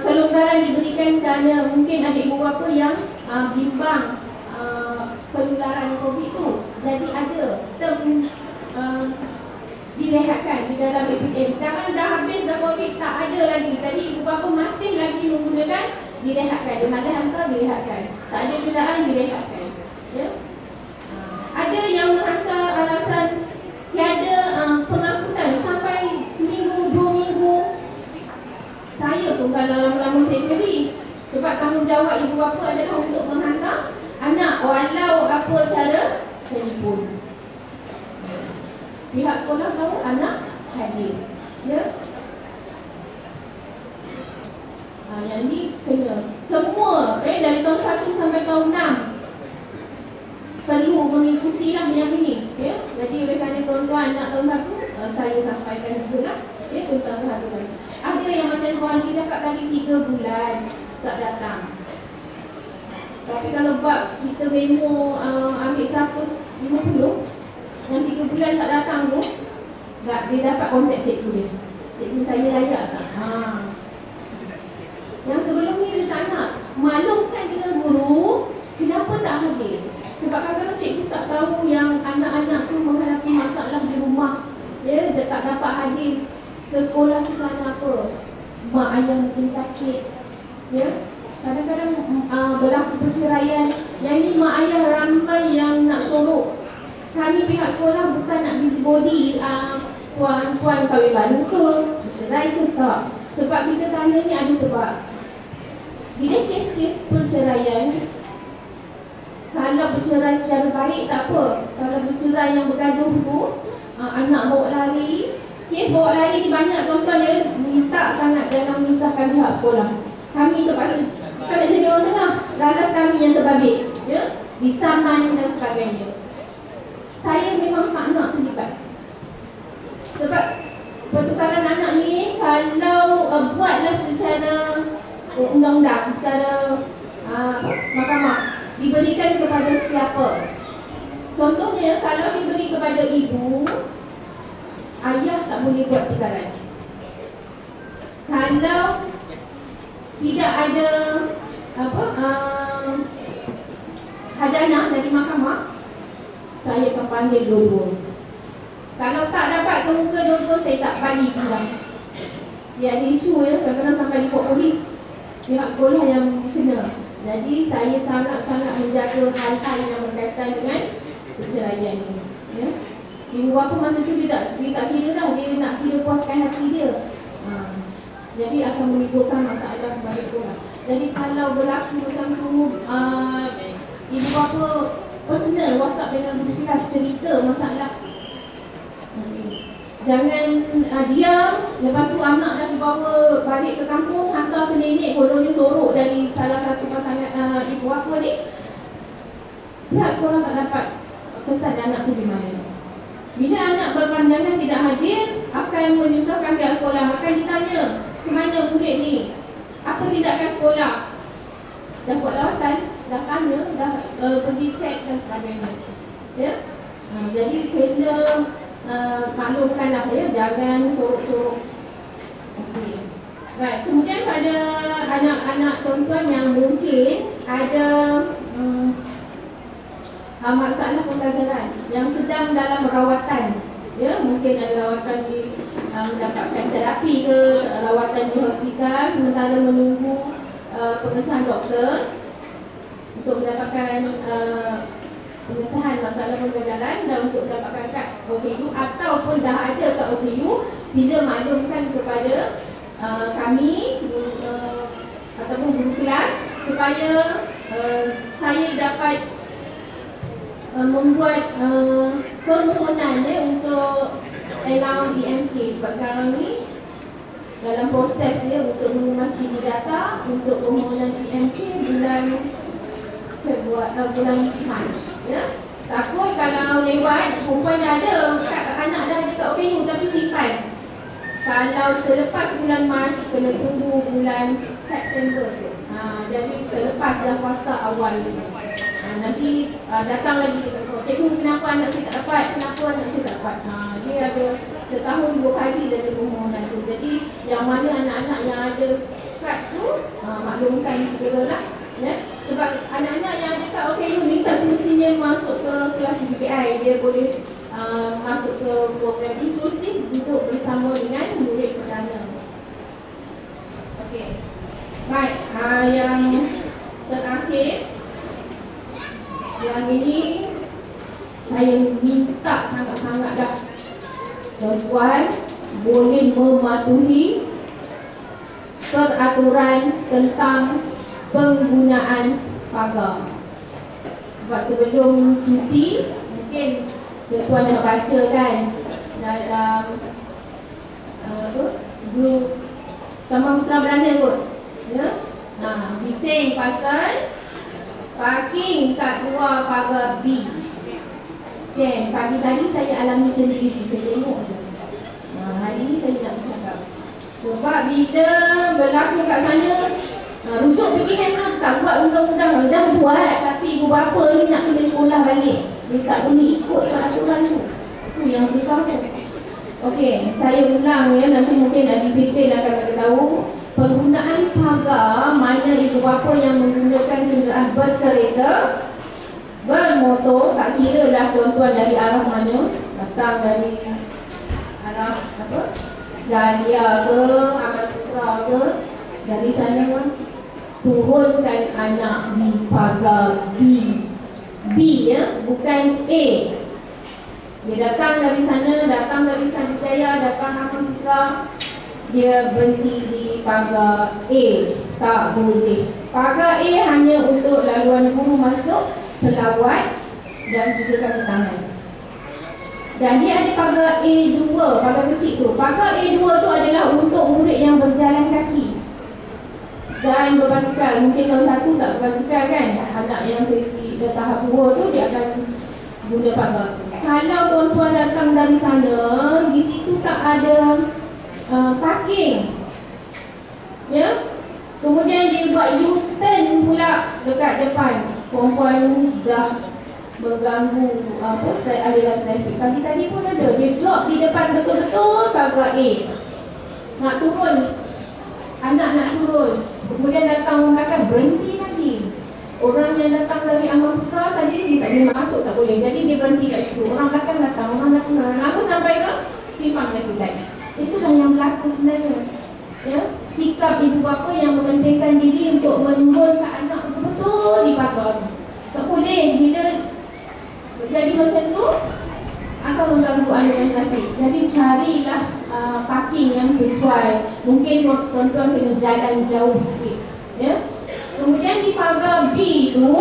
[SPEAKER 1] kelonggaran diberikan kerana mungkin ada ibu bapa yang bimbang penularan COVID tu. Jadi ada term direhatkan di dalam APM. Sekarang dah habis dah COVID, tak ada lagi. Tadi ibu bapa masih lagi menggunakan direhatkan. Dia malah hantar direhatkan. Tak ada kenderaan direhatkan. Ya. Ada yang menghantar alasan tiada pengangkutan sampai seminggu, 2 minggu. Saya pun kalau lama-lama saya beri. Sebab tanggungjawab ibu bapa adalah untuk menghantar anak walau apa cara telefon. Pihak sekolah tahu anak hadir. Ya. Yang ni kena semua dari tahun 1 sampai tahun 6 perlu mengikuti lah yang ini. Ya. Jadi oleh kerana tuan-tuan anak tahun 1 saya sampaikan juga lah tentang kehadiran. Ada yang macam Tuan Haji cakap tadi 3 bulan tak datang. Tapi kalau bab kita memo ambil 150, yang 3 bulan tak datang tu, dia dapat kontak cikgu dia. Cikgu saya layak tak? Yang sebelum ni dia tak nak maklumkan dengan guru kenapa tak hadir. Sebab kadang-kadang cikgu tak tahu yang anak-anak tu menghadapi masalah di rumah. Dia tak dapat hadir ke sekolah tu kerana apa? Mak ayah mungkin sakit. Ya. Kadang-kadang berlaku perceraian. Yang ni mak ayah ramai yang nak sorok. Kami pihak sekolah bukan nak busybody puan-puan kahwin baru ke, bercerai ke tak. Sebab kita tanya ni ada sebab. Bila kes-kes perceraian, kalau bercerai secara baik tak apa. Kalau bercerai yang bergaduh tu, anak bawa lari. Kes bawa lari ni banyak tuan-tuan dia minta sangat dalam menyusahkan pihak sekolah. Kami terpaksa, kalau jadi orang tengah, lalas kami yang terbabit, ya, disaman dan sebagainya. Saya memang tak nak terlibat. Sebab pertukaran anak ni kalau buatlah secara undang-undang, secara mahkamah, diberikan kepada siapa. Contohnya kalau diberi kepada ibu, ayah tak boleh buat pertukaran. Kalau tidak ada hadanah dari mahkamah, saya akan panggil dua-dua. Kalau tak dapat ke muka dua-dua, saya tak bagi pulang. Dia ada isu kadang-kadang sampai report polis. Pihak sekolah yang kena. Jadi saya sangat-sangat menjaga hal-hal yang berkaitan dengan perceraian ini. Ya. Ibu bapa masa tu dia tak kira dah, dia nak kira puaskan hati dia. Jadi akan menimbulkan masalah kepada sekolah. Jadi kalau berlaku macam tu, ibu bapa personal WhatsApp dengan guru kelas, cerita masalah. Jangan diam, lepas tu anak dah dibawa balik ke kampung, hantar ke nenek, kononnya sorok dari salah satu pasangan ibu bapa ni. Pihak sekolah tak dapat pesan anak tu di mana. Bila anak berpandangan tidak hadir, akan menyusahkan pihak sekolah. Akan ditanya, ke mana murid ni? Apa tindakan sekolah? Dah buat lawatan, dah tanya, dah pergi cek dan sebagainya. Ya? Jadi kena maklumkanlah ya, jangan sorok-sorok. Okey. Baik, kemudian pada anak-anak tuan-tuan yang mungkin ada masalah pembelajaran yang sedang dalam rawatan, ya, mungkin ada rawatan di mendapatkan terapi ke, rawatan di hospital sementara menunggu pengesahan doktor untuk mendapatkan pengesahan masalah pembelajaran dan untuk mendapatkan kad OKU ataupun dah ada kad OKU, sila maklumkan kepada kami ataupun guru kelas supaya saya dapat membuat permohonan untuk allow DMK. Sebab sekarang ni dalam proses untuk mengemas ini data untuk permohonan DMK bulan bulan Mac. Ya. Takut kalau lewat perempuan dah ada, anak dah ada kat OKU tapi simpan. Kalau terlepas bulan Mac, kena tunggu bulan September. Jadi terlepas dah fasa awal. Nanti datang lagi dekat sekolah, cikgu kenapa anak saya tak dapat, kenapa anak saya tak dapat. Dia ada setahun 2 kali dari permohonan tu. Jadi yang mana anak-anak yang ada kad tu maklumkan segeralah, ya. Sebab anak-anak yang ada kad OKU ni tak semestinya masuk ke kelas PPI, dia boleh masuk ke program inklusif duduk bersama dengan murid perdana. Okey. Baik, yang terakhir, yang ini saya minta sangat-sangat dah, tuan-tuan boleh mematuhi peraturan tentang penggunaan pagar. Sebab sebelum cuti mungkin tuan-tuan dah baca kan dalam grup Taman Putra Belanda kot, ya. Bising pasal parking kat luar pagar B. Jam. Pagi tadi saya alami sendiri, saya tengok je. Hari ni saya nak bercakap. Sebab bila berlaku kat sana, rujuk PKM tak buat undang-undang, dah buat, tapi ibu bapa ni nak kena sekolah balik. Dia tak boleh ikut peraturan tu. Itu yang susah tu. Okey, saya ulang ya, nanti mungkin disiplin akan beritahu. Penggunaan pagar, mana ibu bapa yang menggunakan kenderaan berkereta, bermotor, tak kira lah tuan-tuan dari arah mana, datang dari arah apa, Dahlia ke, Ahmad Putra ke, dari sana kan, turunkan anak di pagar B. B ya, bukan A. Dia datang dari sana, datang dari Sanjaya, datang Ahmad Putra, dia berhenti di pagar A. Tak boleh. Pagar A hanya untuk laluan guru masuk, pelawat dan juga kaki tangan. Dan dia ada pagar A2, pagar kecil tu. Pagar A2 tu adalah untuk murid yang berjalan kaki dan berbasikal. Mungkin tahun 1 tak berbasikal kan, anak yang sesi tahap 2 tu dia akan guna pagar tu. Kalau tuan-tuan datang dari sana, di situ tak ada parking, ya. Kemudian dia buat U-turn pula dekat depan. Perempuan dah mengganggu aliran trafik. Pagi tadi pun ada, dia drop di depan betul-betul pagar A. Nak turun, anak nak turun, kemudian datang orang belakang, berhenti lagi. Orang yang datang dari Ahmad Putra tadi dia tak boleh masuk, tak boleh. Jadi dia berhenti kat situ. Orang belakang datang, orang datang. Aku sampai ke simpang lagi tadi. Itulah yang berlaku sebenarnya. Ya, sikap ibu bapa yang mementingkan diri untuk menurunkan anak betul-betul di pagar. Tak boleh. Bila jadi macam tu akan mengganggu aliran trafik. Jadi carilah parking yang sesuai. Mungkin tuan-tuan kena jalan jauh sikit, ya. Kemudian di pagar B tu,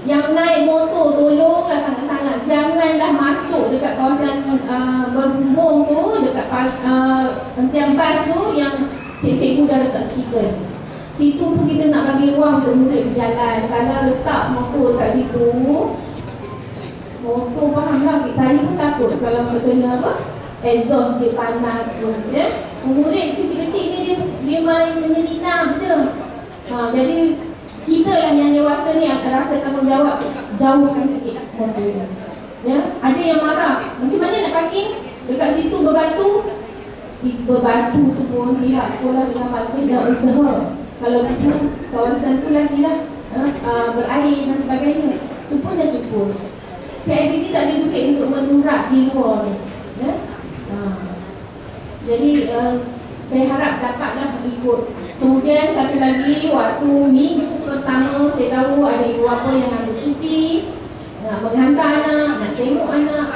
[SPEAKER 1] yang naik motor tolonglah sangat-sangat janganlah masuk dekat kawasan berhubung tu, dekat hentian bas tu yang cikgu dah letak stiker. Situ tu kita nak bagi ruang untuk murid berjalan. Kalau letak motor dekat situ, motor fahamlah, saya pun takut kalau kena exhaust dia panas pun, ya. Murid kecil-kecil ni dia main menyelinap je. Jadi kita yang dewasa ni akan rasa tanggungjawab, jauhkan sikit motor. Ya, ada yang marah. Macam mana nak parking? Dekat situ berbatu. Berbatu tu pun pihak sekolah dengan masjid dah usaha. Kalau tu kawasan tu lagi lah berair dan sebagainya, tu pun dah syukur. PIBG tak ada duit untuk menurak di luar ni, ya? Jadi saya harap dapatlah ikut. Kemudian satu lagi, waktu minggu pertama saya tahu ada ibu bapa yang ambil cuti, nak menghantar anak, nak tengok anak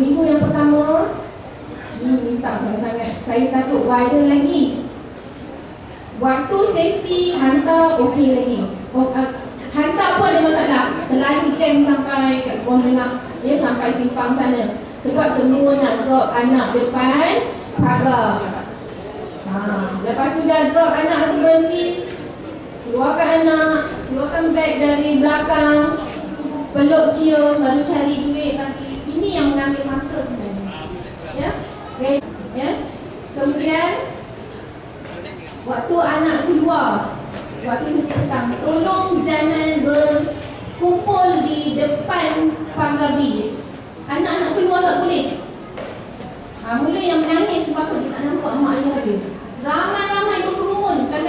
[SPEAKER 1] minggu yang pertama. Ni minta sangat-sangat, saya takut viral lagi. Waktu sesi hantar okey lagi. Hantar pun ada masalah. Selalu jam sampai kat sekolah menengah, ya, sampai simpang sana. Sebab semua nak drop anak depan pagar. Lepas sudah drop anak tu berhenti, keluarkan anak, keluarkan beg dari belakang, peluk cium, baru cari duit lagi. Ini yang mengambil masa sebenarnya, ya. Ya. Kemudian waktu anak keluar, waktu sesi petang, tolong jangan berkumpul di depan pagar B. Anak-anak keluar tak boleh. Mula yang menangis sebab dia tak nampak mak ayah dia. Ramai-ramai